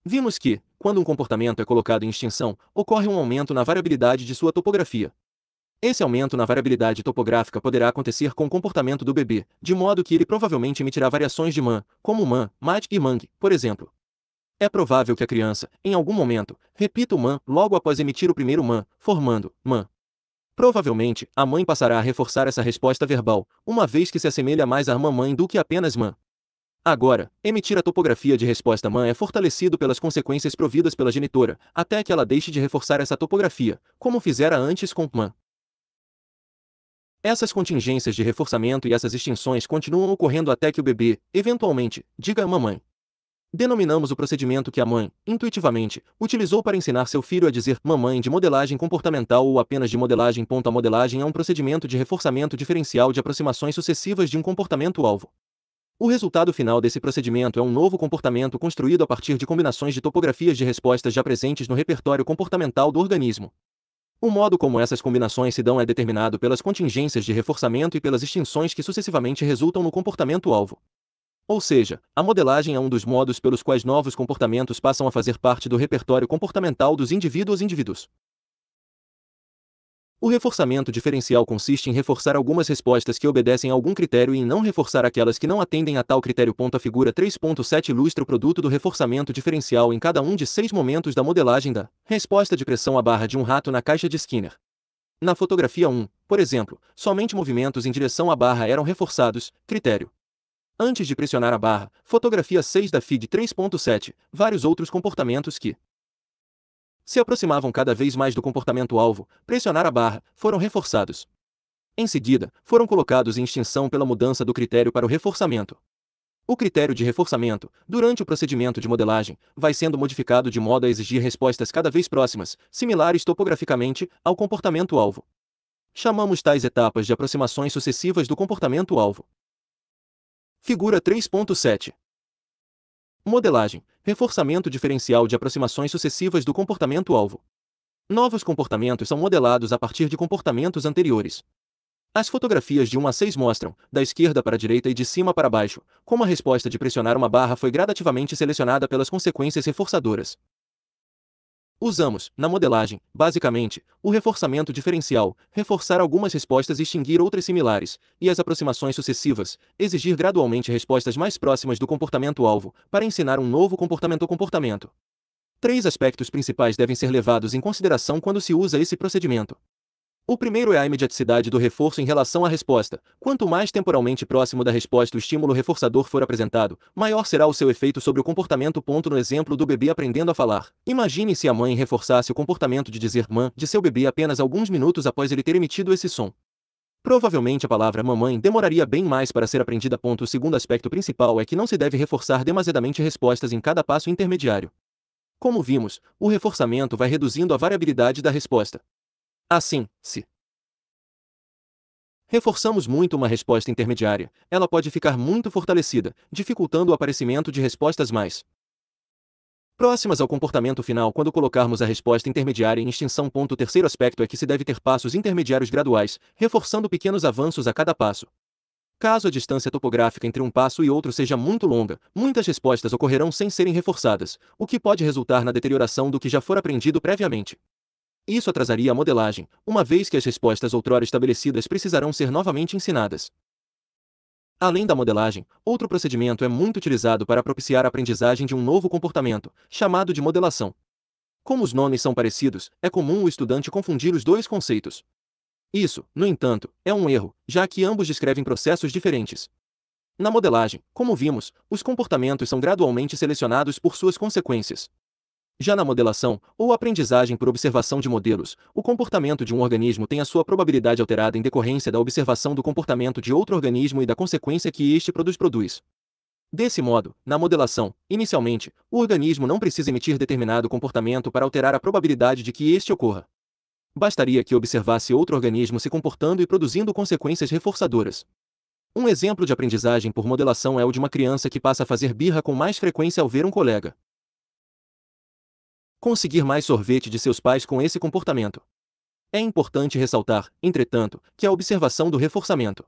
Vimos que, quando um comportamento é colocado em extinção, ocorre um aumento na variabilidade de sua topografia. Esse aumento na variabilidade topográfica poderá acontecer com o comportamento do bebê, de modo que ele provavelmente emitirá variações de mã, como mã, mat e mang, por exemplo. É provável que a criança, em algum momento, repita o mã logo após emitir o primeiro mã, formando mã. Provavelmente, a mãe passará a reforçar essa resposta verbal, uma vez que se assemelha mais à mamãe do que apenas mã. Agora, emitir a topografia de resposta mã é fortalecido pelas consequências providas pela genitora, até que ela deixe de reforçar essa topografia, como fizera antes com mã. Essas contingências de reforçamento e essas extinções continuam ocorrendo até que o bebê, eventualmente, diga mamãe. Denominamos o procedimento que a mãe, intuitivamente, utilizou para ensinar seu filho a dizer mamãe de modelagem comportamental ou apenas de modelagem. A modelagem é um procedimento de reforçamento diferencial de aproximações sucessivas de um comportamento-alvo. O resultado final desse procedimento é um novo comportamento construído a partir de combinações de topografias de respostas já presentes no repertório comportamental do organismo. O modo como essas combinações se dão é determinado pelas contingências de reforçamento e pelas extinções que sucessivamente resultam no comportamento-alvo. Ou seja, a modelagem é um dos modos pelos quais novos comportamentos passam a fazer parte do repertório comportamental dos indivíduos. O reforçamento diferencial consiste em reforçar algumas respostas que obedecem a algum critério e em não reforçar aquelas que não atendem a tal critério. A figura 3.7 ilustra o produto do reforçamento diferencial em cada um de 6 momentos da modelagem da resposta de pressão à barra de um rato na caixa de Skinner. Na fotografia 1, por exemplo, somente movimentos em direção à barra eram reforçados, critério. Antes de pressionar a barra, fotografia 6 da FIG 3.7, vários outros comportamentos que se aproximavam cada vez mais do comportamento-alvo, pressionar a barra, foram reforçados. Em seguida, foram colocados em extinção pela mudança do critério para o reforçamento. O critério de reforçamento, durante o procedimento de modelagem, vai sendo modificado de modo a exigir respostas cada vez próximas, similares topograficamente, ao comportamento-alvo. Chamamos tais etapas de aproximações sucessivas do comportamento-alvo. Figura 3.7. Modelagem, reforçamento diferencial de aproximações sucessivas do comportamento-alvo. Novos comportamentos são modelados a partir de comportamentos anteriores. As fotografias de 1 a 6 mostram, da esquerda para a direita e de cima para baixo, como a resposta de pressionar uma barra foi gradativamente selecionada pelas consequências reforçadoras. Usamos, na modelagem, basicamente, o reforçamento diferencial, reforçar algumas respostas e extinguir outras similares, e as aproximações sucessivas, exigir gradualmente respostas mais próximas do comportamento-alvo, para ensinar um novo comportamento. 3 aspectos principais devem ser levados em consideração quando se usa esse procedimento. O primeiro é a imediaticidade do reforço em relação à resposta. Quanto mais temporalmente próximo da resposta o estímulo reforçador for apresentado, maior será o seu efeito sobre o comportamento. No exemplo do bebê aprendendo a falar, imagine se a mãe reforçasse o comportamento de dizer mã de seu bebê apenas alguns minutos após ele ter emitido esse som. Provavelmente a palavra mamãe demoraria bem mais para ser aprendida. O segundo aspecto principal é que não se deve reforçar demasiadamente respostas em cada passo intermediário. Como vimos, o reforçamento vai reduzindo a variabilidade da resposta. Assim, se reforçamos muito uma resposta intermediária, ela pode ficar muito fortalecida, dificultando o aparecimento de respostas mais próximas ao comportamento final quando colocarmos a resposta intermediária em extinção. O terceiro aspecto é que se deve ter passos intermediários graduais, reforçando pequenos avanços a cada passo. Caso a distância topográfica entre um passo e outro seja muito longa, muitas respostas ocorrerão sem serem reforçadas, o que pode resultar na deterioração do que já for aprendido previamente. Isso atrasaria a modelagem, uma vez que as respostas outrora estabelecidas precisarão ser novamente ensinadas. Além da modelagem, outro procedimento é muito utilizado para propiciar a aprendizagem de um novo comportamento, chamado de modelação. Como os nomes são parecidos, é comum o estudante confundir os dois conceitos. Isso, no entanto, é um erro, já que ambos descrevem processos diferentes. Na modelagem, como vimos, os comportamentos são gradualmente selecionados por suas consequências. Já na modelação, ou aprendizagem por observação de modelos, o comportamento de um organismo tem a sua probabilidade alterada em decorrência da observação do comportamento de outro organismo e da consequência que este produz. Desse modo, na modelação, inicialmente, o organismo não precisa emitir determinado comportamento para alterar a probabilidade de que este ocorra. Bastaria que observasse outro organismo se comportando e produzindo consequências reforçadoras. Um exemplo de aprendizagem por modelação é o de uma criança que passa a fazer birra com mais frequência ao ver um colega conseguir mais sorvete de seus pais com esse comportamento. É importante ressaltar, entretanto, que a observação do reforçamento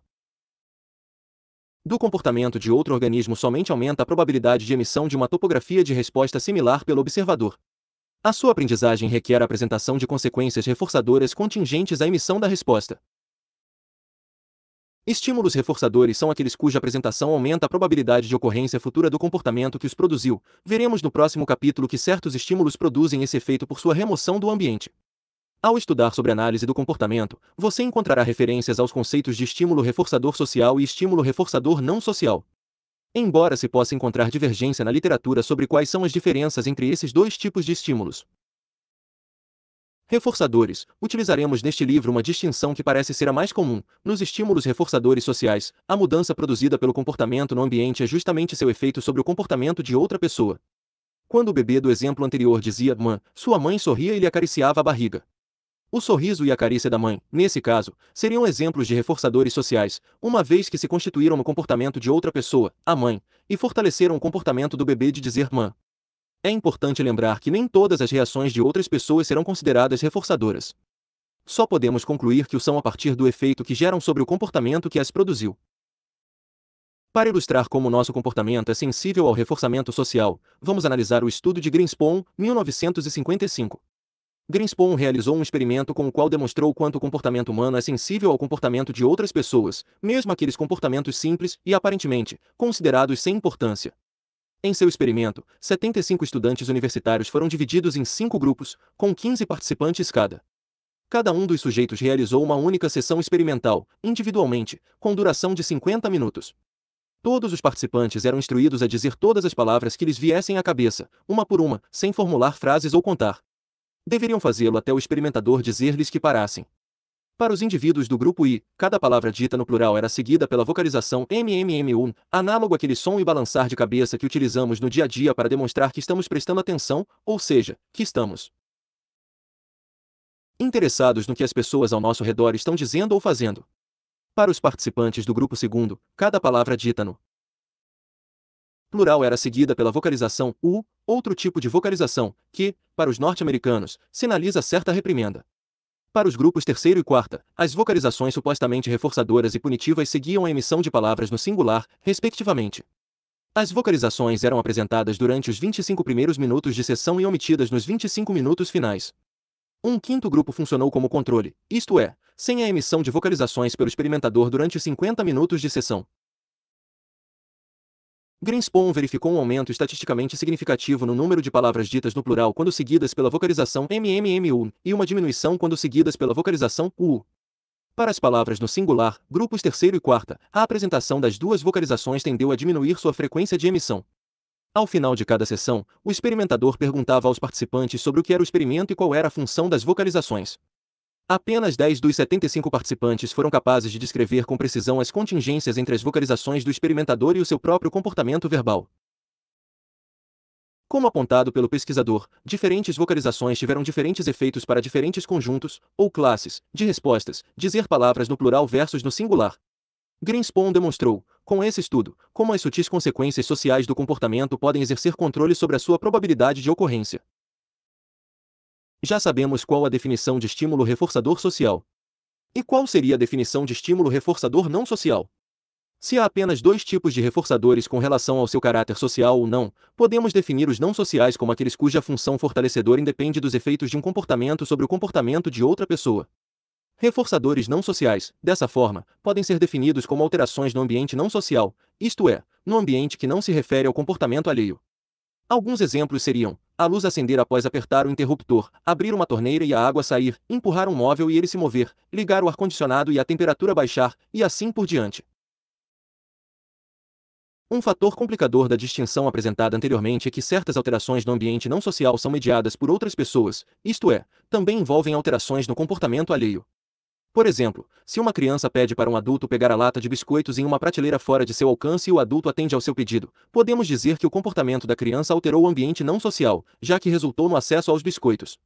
do comportamento de outro organismo somente aumenta a probabilidade de emissão de uma topografia de resposta similar pelo observador. A sua aprendizagem requer a apresentação de consequências reforçadoras contingentes à emissão da resposta. Estímulos reforçadores são aqueles cuja apresentação aumenta a probabilidade de ocorrência futura do comportamento que os produziu. Veremos no próximo capítulo que certos estímulos produzem esse efeito por sua remoção do ambiente. Ao estudar sobre análise do comportamento, você encontrará referências aos conceitos de estímulo reforçador social e estímulo reforçador não social. Embora se possa encontrar divergência na literatura sobre quais são as diferenças entre esses dois tipos de estímulos reforçadores, utilizaremos neste livro uma distinção que parece ser a mais comum. Nos estímulos reforçadores sociais, a mudança produzida pelo comportamento no ambiente é justamente seu efeito sobre o comportamento de outra pessoa. Quando o bebê do exemplo anterior dizia "mãe", sua mãe sorria e lhe acariciava a barriga. O sorriso e a carícia da mãe, nesse caso, seriam exemplos de reforçadores sociais, uma vez que se constituíram no comportamento de outra pessoa, a mãe, e fortaleceram o comportamento do bebê de dizer "mãe". É importante lembrar que nem todas as reações de outras pessoas serão consideradas reforçadoras. Só podemos concluir que o são a partir do efeito que geram sobre o comportamento que as produziu. Para ilustrar como nosso comportamento é sensível ao reforçamento social, vamos analisar o estudo de Greenspan, 1955. Greenspan realizou um experimento com o qual demonstrou quanto o comportamento humano é sensível ao comportamento de outras pessoas, mesmo aqueles comportamentos simples e, aparentemente, considerados sem importância. Em seu experimento, 75 estudantes universitários foram divididos em 5 grupos, com 15 participantes cada. Cada um dos sujeitos realizou uma única sessão experimental, individualmente, com duração de 50 minutos. Todos os participantes eram instruídos a dizer todas as palavras que lhes viessem à cabeça, uma por uma, sem formular frases ou contar. Deveriam fazê-lo até o experimentador dizer-lhes que parassem. Para os indivíduos do grupo I, cada palavra dita no plural era seguida pela vocalização MMM1, análogo àquele som e balançar de cabeça que utilizamos no dia a dia para demonstrar que estamos prestando atenção, ou seja, que estamos interessados no que as pessoas ao nosso redor estão dizendo ou fazendo. Para os participantes do grupo segundo, cada palavra dita no plural era seguida pela vocalização U, outro tipo de vocalização, que, para os norte-americanos, sinaliza certa reprimenda. Para os grupos terceiro e quarta, as vocalizações supostamente reforçadoras e punitivas seguiam a emissão de palavras no singular, respectivamente. As vocalizações eram apresentadas durante os 25 primeiros minutos de sessão e omitidas nos 25 minutos finais. Um quinto grupo funcionou como controle, isto é, sem a emissão de vocalizações pelo experimentador durante os 50 minutos de sessão. Greenspan verificou um aumento estatisticamente significativo no número de palavras ditas no plural quando seguidas pela vocalização MMMU e uma diminuição quando seguidas pela vocalização UU. Para as palavras no singular, grupos terceiro e quarta, a apresentação das duas vocalizações tendeu a diminuir sua frequência de emissão. Ao final de cada sessão, o experimentador perguntava aos participantes sobre o que era o experimento e qual era a função das vocalizações. Apenas 10 dos 75 participantes foram capazes de descrever com precisão as contingências entre as vocalizações do experimentador e o seu próprio comportamento verbal. Como apontado pelo pesquisador, diferentes vocalizações tiveram diferentes efeitos para diferentes conjuntos, ou classes, de respostas, dizer palavras no plural versus no singular. Greenspan demonstrou, com esse estudo, como as sutis consequências sociais do comportamento podem exercer controle sobre a sua probabilidade de ocorrência. Já sabemos qual a definição de estímulo reforçador social. E qual seria a definição de estímulo reforçador não social? Se há apenas dois tipos de reforçadores com relação ao seu caráter social ou não, podemos definir os não sociais como aqueles cuja função fortalecedora independe dos efeitos de um comportamento sobre o comportamento de outra pessoa. Reforçadores não sociais, dessa forma, podem ser definidos como alterações no ambiente não social, isto é, no ambiente que não se refere ao comportamento alheio. Alguns exemplos seriam: a luz acender após apertar o interruptor, abrir uma torneira e a água sair, empurrar um móvel e ele se mover, ligar o ar-condicionado e a temperatura baixar, e assim por diante. Um fator complicador da distinção apresentada anteriormente é que certas alterações no ambiente não social são mediadas por outras pessoas, isto é, também envolvem alterações no comportamento alheio. Por exemplo, se uma criança pede para um adulto pegar a lata de biscoitos em uma prateleira fora de seu alcance e o adulto atende ao seu pedido, podemos dizer que o comportamento da criança alterou o ambiente não social, já que resultou no acesso aos biscoitos.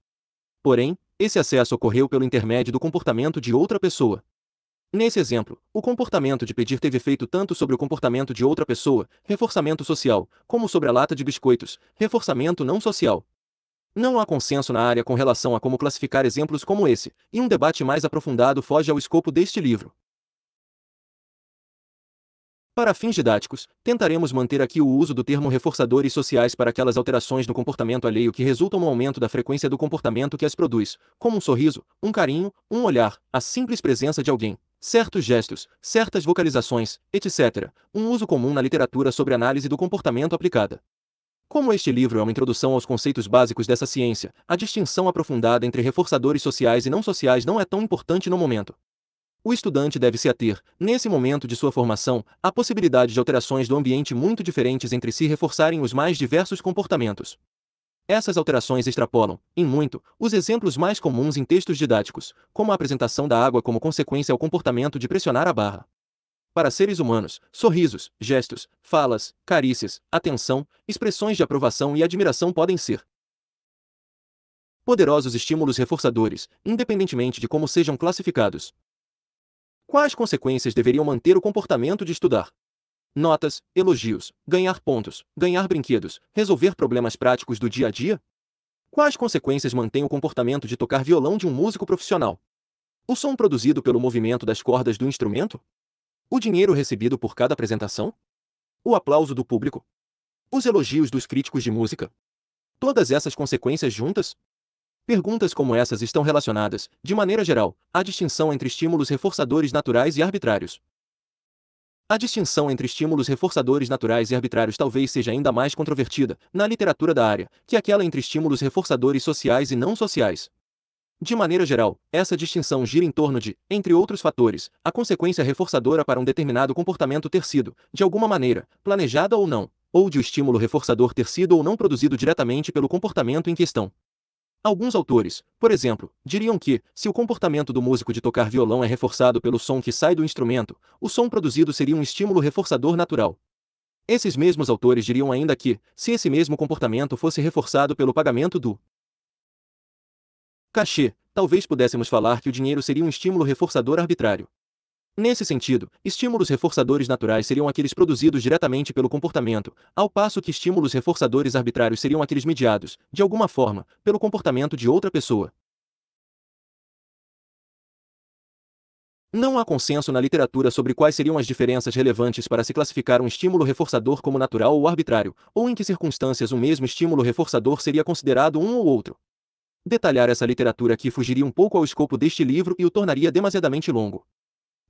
Porém, esse acesso ocorreu pelo intermédio do comportamento de outra pessoa. Nesse exemplo, o comportamento de pedir teve efeito tanto sobre o comportamento de outra pessoa, reforçamento social, como sobre a lata de biscoitos, reforçamento não social. Não há consenso na área com relação a como classificar exemplos como esse, e um debate mais aprofundado foge ao escopo deste livro. Para fins didáticos, tentaremos manter aqui o uso do termo reforçadores sociais para aquelas alterações no comportamento alheio que resultam no aumento da frequência do comportamento que as produz, como um sorriso, um carinho, um olhar, a simples presença de alguém, certos gestos, certas vocalizações, etc., um uso comum na literatura sobre análise do comportamento aplicada. Como este livro é uma introdução aos conceitos básicos dessa ciência, a distinção aprofundada entre reforçadores sociais e não sociais não é tão importante no momento. O estudante deve se ater, nesse momento de sua formação, à possibilidade de alterações do ambiente muito diferentes entre si reforçarem os mais diversos comportamentos. Essas alterações extrapolam, em muito, os exemplos mais comuns em textos didáticos, como a apresentação da água como consequência ao comportamento de pressionar a barra. Para seres humanos, sorrisos, gestos, falas, carícias, atenção, expressões de aprovação e admiração podem ser poderosos estímulos reforçadores, independentemente de como sejam classificados. Quais consequências deveriam manter o comportamento de estudar? Notas, elogios, ganhar pontos, ganhar brinquedos, resolver problemas práticos do dia a dia? Quais consequências mantém o comportamento de tocar violão de um músico profissional? O som produzido pelo movimento das cordas do instrumento? O dinheiro recebido por cada apresentação? O aplauso do público? Os elogios dos críticos de música? Todas essas consequências juntas? Perguntas como essas estão relacionadas, de maneira geral, à distinção entre estímulos reforçadores naturais e arbitrários. A distinção entre estímulos reforçadores naturais e arbitrários talvez seja ainda mais controvertida, na literatura da área, que aquela entre estímulos reforçadores sociais e não sociais. De maneira geral, essa distinção gira em torno de, entre outros fatores, a consequência reforçadora para um determinado comportamento ter sido, de alguma maneira, planejada ou não, ou de o estímulo reforçador ter sido ou não produzido diretamente pelo comportamento em questão. Alguns autores, por exemplo, diriam que, se o comportamento do músico de tocar violão é reforçado pelo som que sai do instrumento, o som produzido seria um estímulo reforçador natural. Esses mesmos autores diriam ainda que, se esse mesmo comportamento fosse reforçado pelo pagamento do cachê, talvez pudéssemos falar que o dinheiro seria um estímulo reforçador arbitrário. Nesse sentido, estímulos reforçadores naturais seriam aqueles produzidos diretamente pelo comportamento, ao passo que estímulos reforçadores arbitrários seriam aqueles mediados, de alguma forma, pelo comportamento de outra pessoa. Não há consenso na literatura sobre quais seriam as diferenças relevantes para se classificar um estímulo reforçador como natural ou arbitrário, ou em que circunstâncias um mesmo estímulo reforçador seria considerado um ou outro. Detalhar essa literatura aqui fugiria um pouco ao escopo deste livro e o tornaria demasiadamente longo.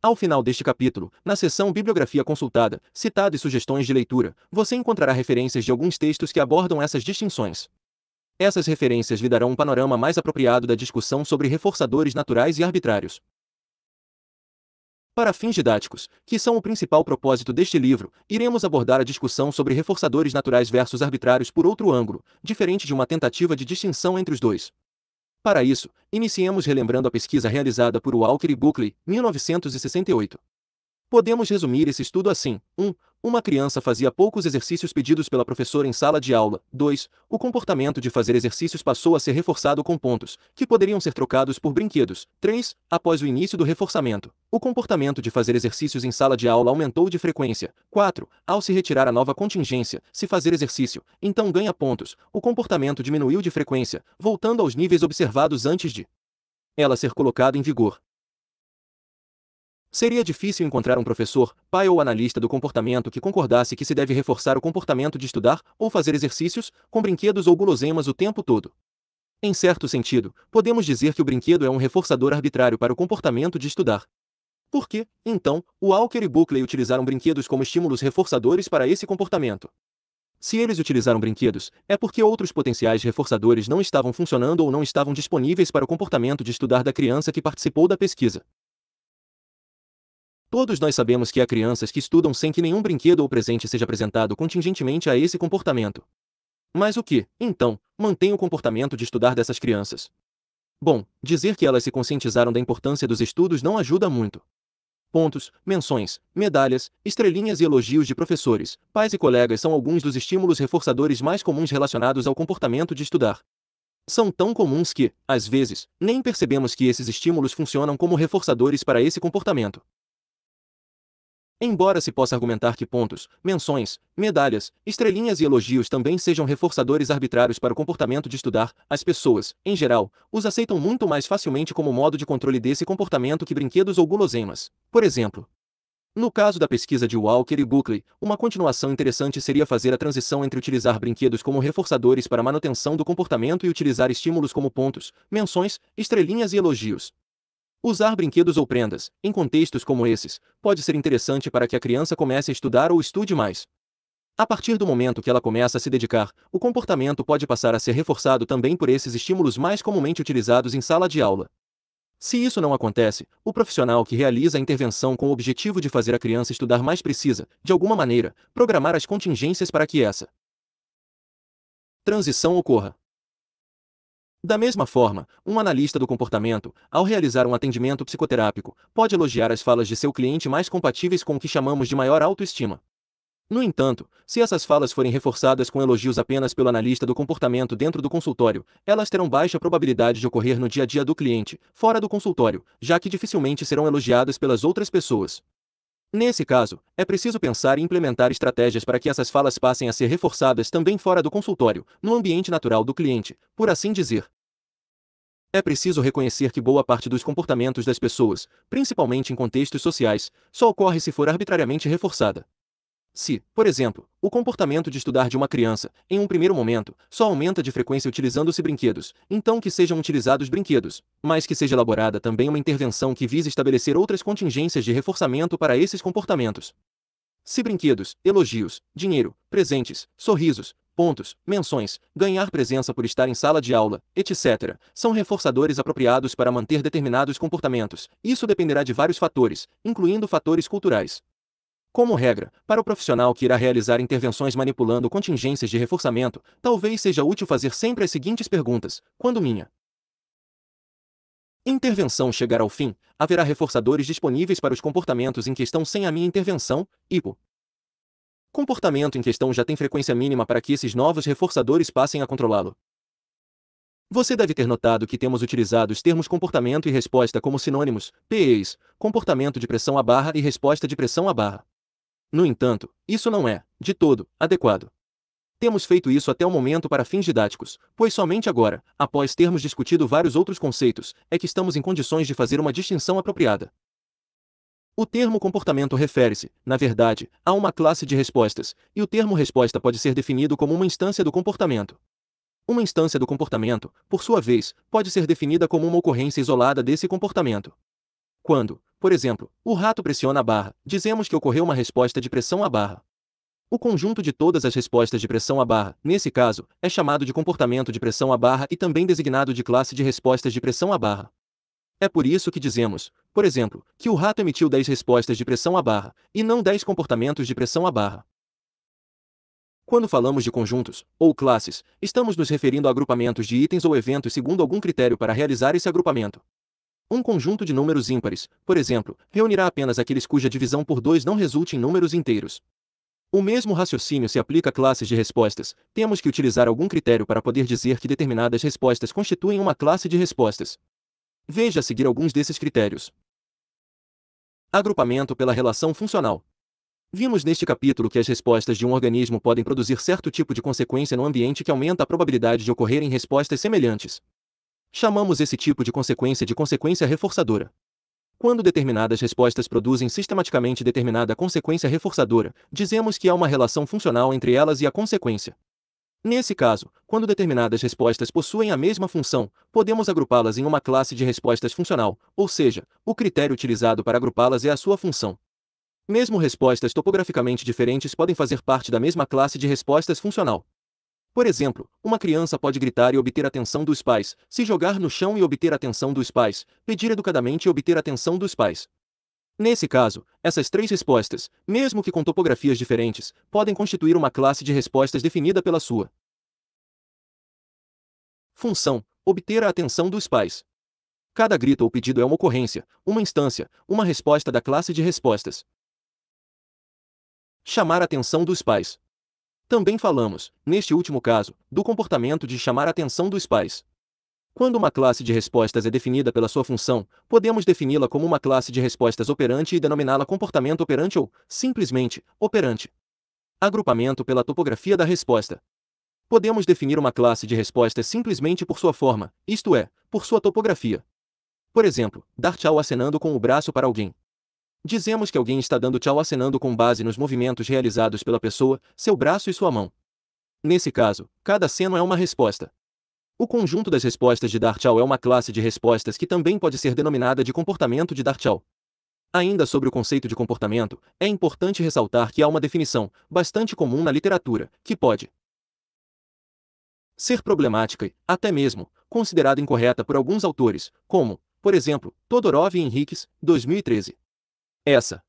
Ao final deste capítulo, na seção Bibliografia consultada, citado e sugestões de leitura, você encontrará referências de alguns textos que abordam essas distinções. Essas referências lhe darão um panorama mais apropriado da discussão sobre reforçadores naturais e arbitrários. Para fins didáticos, que são o principal propósito deste livro, iremos abordar a discussão sobre reforçadores naturais versus arbitrários por outro ângulo, diferente de uma tentativa de distinção entre os dois. Para isso, iniciemos relembrando a pesquisa realizada por Walker e Buckley, 1968. Podemos resumir esse estudo assim: 1. Uma criança fazia poucos exercícios pedidos pela professora em sala de aula. 2. O comportamento de fazer exercícios passou a ser reforçado com pontos, que poderiam ser trocados por brinquedos. 3. Após o início do reforçamento, o comportamento de fazer exercícios em sala de aula aumentou de frequência. 4. Ao se retirar a nova contingência, se fazer exercício, então ganha pontos, o comportamento diminuiu de frequência, voltando aos níveis observados antes de ela ser colocada em vigor. Seria difícil encontrar um professor, pai ou analista do comportamento que concordasse que se deve reforçar o comportamento de estudar ou fazer exercícios, com brinquedos ou guloseimas o tempo todo. Em certo sentido, podemos dizer que o brinquedo é um reforçador arbitrário para o comportamento de estudar. Por que, então, Walker e Buckley utilizaram brinquedos como estímulos reforçadores para esse comportamento? Se eles utilizaram brinquedos, é porque outros potenciais reforçadores não estavam funcionando ou não estavam disponíveis para o comportamento de estudar da criança que participou da pesquisa. Todos nós sabemos que há crianças que estudam sem que nenhum brinquedo ou presente seja apresentado contingentemente a esse comportamento. Mas o que, então, mantém o comportamento de estudar dessas crianças? Bom, dizer que elas se conscientizaram da importância dos estudos não ajuda muito. Pontos, menções, medalhas, estrelinhas e elogios de professores, pais e colegas são alguns dos estímulos reforçadores mais comuns relacionados ao comportamento de estudar. São tão comuns que, às vezes, nem percebemos que esses estímulos funcionam como reforçadores para esse comportamento. Embora se possa argumentar que pontos, menções, medalhas, estrelinhas e elogios também sejam reforçadores arbitrários para o comportamento de estudar, as pessoas, em geral, os aceitam muito mais facilmente como modo de controle desse comportamento que brinquedos ou guloseimas. Por exemplo, no caso da pesquisa de Walker e Buckley, uma continuação interessante seria fazer a transição entre utilizar brinquedos como reforçadores para a manutenção do comportamento e utilizar estímulos como pontos, menções, estrelinhas e elogios. Usar brinquedos ou prendas, em contextos como esses, pode ser interessante para que a criança comece a estudar ou estude mais. A partir do momento que ela começa a se dedicar, o comportamento pode passar a ser reforçado também por esses estímulos mais comumente utilizados em sala de aula. Se isso não acontece, o profissional que realiza a intervenção com o objetivo de fazer a criança estudar mais precisa, de alguma maneira, programar as contingências para que essa transição ocorra. Da mesma forma, um analista do comportamento, ao realizar um atendimento psicoterápico, pode elogiar as falas de seu cliente mais compatíveis com o que chamamos de maior autoestima. No entanto, se essas falas forem reforçadas com elogios apenas pelo analista do comportamento dentro do consultório, elas terão baixa probabilidade de ocorrer no dia a dia do cliente, fora do consultório, já que dificilmente serão elogiadas pelas outras pessoas. Nesse caso, é preciso pensar e implementar estratégias para que essas falas passem a ser reforçadas também fora do consultório, no ambiente natural do cliente, por assim dizer. É preciso reconhecer que boa parte dos comportamentos das pessoas, principalmente em contextos sociais, só ocorre se for arbitrariamente reforçada. Se, por exemplo, o comportamento de estudar de uma criança, em um primeiro momento, só aumenta de frequência utilizando-se brinquedos, então que sejam utilizados brinquedos, mas que seja elaborada também uma intervenção que vise estabelecer outras contingências de reforçamento para esses comportamentos. Se brinquedos, elogios, dinheiro, presentes, sorrisos, pontos, menções, ganhar presença por estar em sala de aula, etc., são reforçadores apropriados para manter determinados comportamentos, isso dependerá de vários fatores, incluindo fatores culturais. Como regra, para o profissional que irá realizar intervenções manipulando contingências de reforçamento, talvez seja útil fazer sempre as seguintes perguntas: quando minha intervenção chegar ao fim, haverá reforçadores disponíveis para os comportamentos em questão sem a minha intervenção? O comportamento em questão já tem frequência mínima para que esses novos reforçadores passem a controlá-lo. Você deve ter notado que temos utilizado os termos comportamento e resposta como sinônimos, PEs, comportamento de pressão à barra e resposta de pressão à barra. No entanto, isso não é, de todo, adequado. Temos feito isso até o momento para fins didáticos, pois somente agora, após termos discutido vários outros conceitos, é que estamos em condições de fazer uma distinção apropriada. O termo comportamento refere-se, na verdade, a uma classe de respostas, e o termo resposta pode ser definido como uma instância do comportamento. Uma instância do comportamento, por sua vez, pode ser definida como uma ocorrência isolada desse comportamento. Quando, por exemplo, o rato pressiona a barra, dizemos que ocorreu uma resposta de pressão à barra. O conjunto de todas as respostas de pressão à barra, nesse caso, é chamado de comportamento de pressão à barra e também designado de classe de respostas de pressão à barra. É por isso que dizemos, por exemplo, que o rato emitiu 10 respostas de pressão à barra, e não 10 comportamentos de pressão à barra. Quando falamos de conjuntos, ou classes, estamos nos referindo a agrupamentos de itens ou eventos segundo algum critério para realizar esse agrupamento. Um conjunto de números ímpares, por exemplo, reunirá apenas aqueles cuja divisão por 2 não resulte em números inteiros. O mesmo raciocínio se aplica a classes de respostas. Temos que utilizar algum critério para poder dizer que determinadas respostas constituem uma classe de respostas. Veja a seguir alguns desses critérios. Agrupamento pela relação funcional. Vimos neste capítulo que as respostas de um organismo podem produzir certo tipo de consequência no ambiente que aumenta a probabilidade de ocorrerem respostas semelhantes. Chamamos esse tipo de consequência reforçadora. Quando determinadas respostas produzem sistematicamente determinada consequência reforçadora, dizemos que há uma relação funcional entre elas e a consequência. Nesse caso, quando determinadas respostas possuem a mesma função, podemos agrupá-las em uma classe de respostas funcional, ou seja, o critério utilizado para agrupá-las é a sua função. Mesmo respostas topograficamente diferentes podem fazer parte da mesma classe de respostas funcional. Por exemplo, uma criança pode gritar e obter a atenção dos pais, se jogar no chão e obter a atenção dos pais, pedir educadamente e obter a atenção dos pais. Nesse caso, essas três respostas, mesmo que com topografias diferentes, podem constituir uma classe de respostas definida pela sua função, obter a atenção dos pais. Cada grito ou pedido é uma ocorrência, uma instância, uma resposta da classe de respostas. Chamar a atenção dos pais. Também falamos, neste último caso, do comportamento de chamar a atenção dos pais. Quando uma classe de respostas é definida pela sua função, podemos defini-la como uma classe de respostas operante e denominá-la comportamento operante ou, simplesmente, operante. Agrupamento pela topografia da resposta. Podemos definir uma classe de respostas simplesmente por sua forma, isto é, por sua topografia. Por exemplo, dar tchau acenando com o braço para alguém. Dizemos que alguém está dando tchau acenando com base nos movimentos realizados pela pessoa, seu braço e sua mão. Nesse caso, cada aceno é uma resposta. O conjunto das respostas de dar tchau é uma classe de respostas que também pode ser denominada de comportamento de dar tchau. Ainda sobre o conceito de comportamento, é importante ressaltar que há uma definição, bastante comum na literatura, que pode ser problemática e, até mesmo, considerada incorreta por alguns autores, como, por exemplo, Todorov e Henriques, 2013. Essa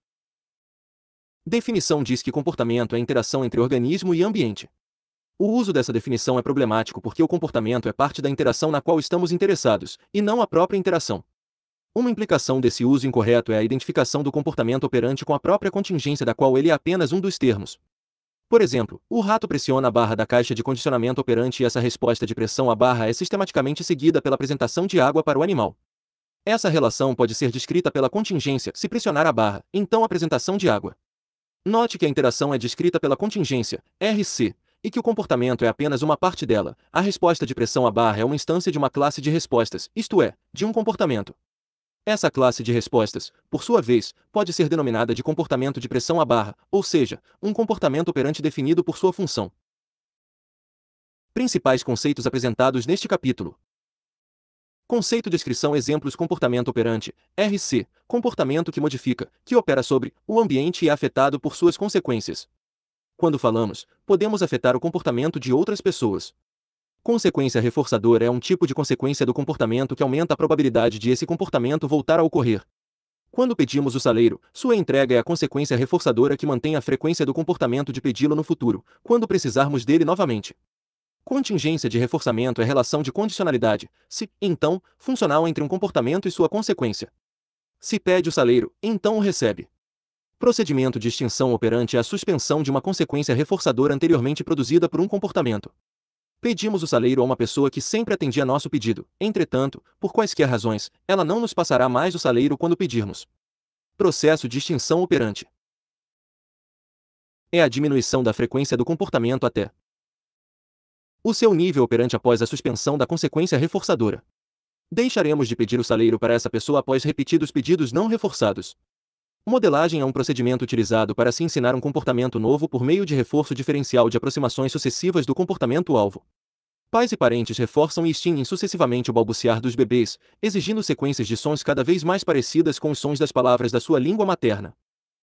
definição diz que comportamento é interação entre organismo e ambiente. O uso dessa definição é problemático porque o comportamento é parte da interação na qual estamos interessados, e não a própria interação. Uma implicação desse uso incorreto é a identificação do comportamento operante com a própria contingência da qual ele é apenas um dos termos. Por exemplo, o rato pressiona a barra da caixa de condicionamento operante e essa resposta de pressão à barra é sistematicamente seguida pela apresentação de água para o animal. Essa relação pode ser descrita pela contingência, se pressionar a barra, então apresentação de água. Note que a interação é descrita pela contingência, RC, e que o comportamento é apenas uma parte dela. A resposta de pressão à barra é uma instância de uma classe de respostas, isto é, de um comportamento. Essa classe de respostas, por sua vez, pode ser denominada de comportamento de pressão à barra, ou seja, um comportamento operante definido por sua função. Principais conceitos apresentados neste capítulo. Conceito, descrição, exemplos, comportamento operante, RC, comportamento que modifica, que opera sobre, o ambiente e é afetado por suas consequências. Quando falamos, podemos afetar o comportamento de outras pessoas. Consequência reforçadora é um tipo de consequência do comportamento que aumenta a probabilidade de esse comportamento voltar a ocorrer. Quando pedimos o saleiro, sua entrega é a consequência reforçadora que mantém a frequência do comportamento de pedi-lo no futuro, quando precisarmos dele novamente. Contingência de reforçamento é relação de condicionalidade, se, então, funcional entre um comportamento e sua consequência. Se pede o saleiro, então o recebe. Procedimento de extinção operante é a suspensão de uma consequência reforçadora anteriormente produzida por um comportamento. Pedimos o saleiro a uma pessoa que sempre atendia nosso pedido, entretanto, por quaisquer razões, ela não nos passará mais o saleiro quando pedirmos. Processo de extinção operante é a diminuição da frequência do comportamento até o seu nível operante após a suspensão da consequência reforçadora. Deixaremos de pedir o saleiro para essa pessoa após repetidos pedidos não reforçados. Modelagem é um procedimento utilizado para se ensinar um comportamento novo por meio de reforço diferencial de aproximações sucessivas do comportamento-alvo. Pais e parentes reforçam e extinguem sucessivamente o balbuciar dos bebês, exigindo sequências de sons cada vez mais parecidas com os sons das palavras da sua língua materna.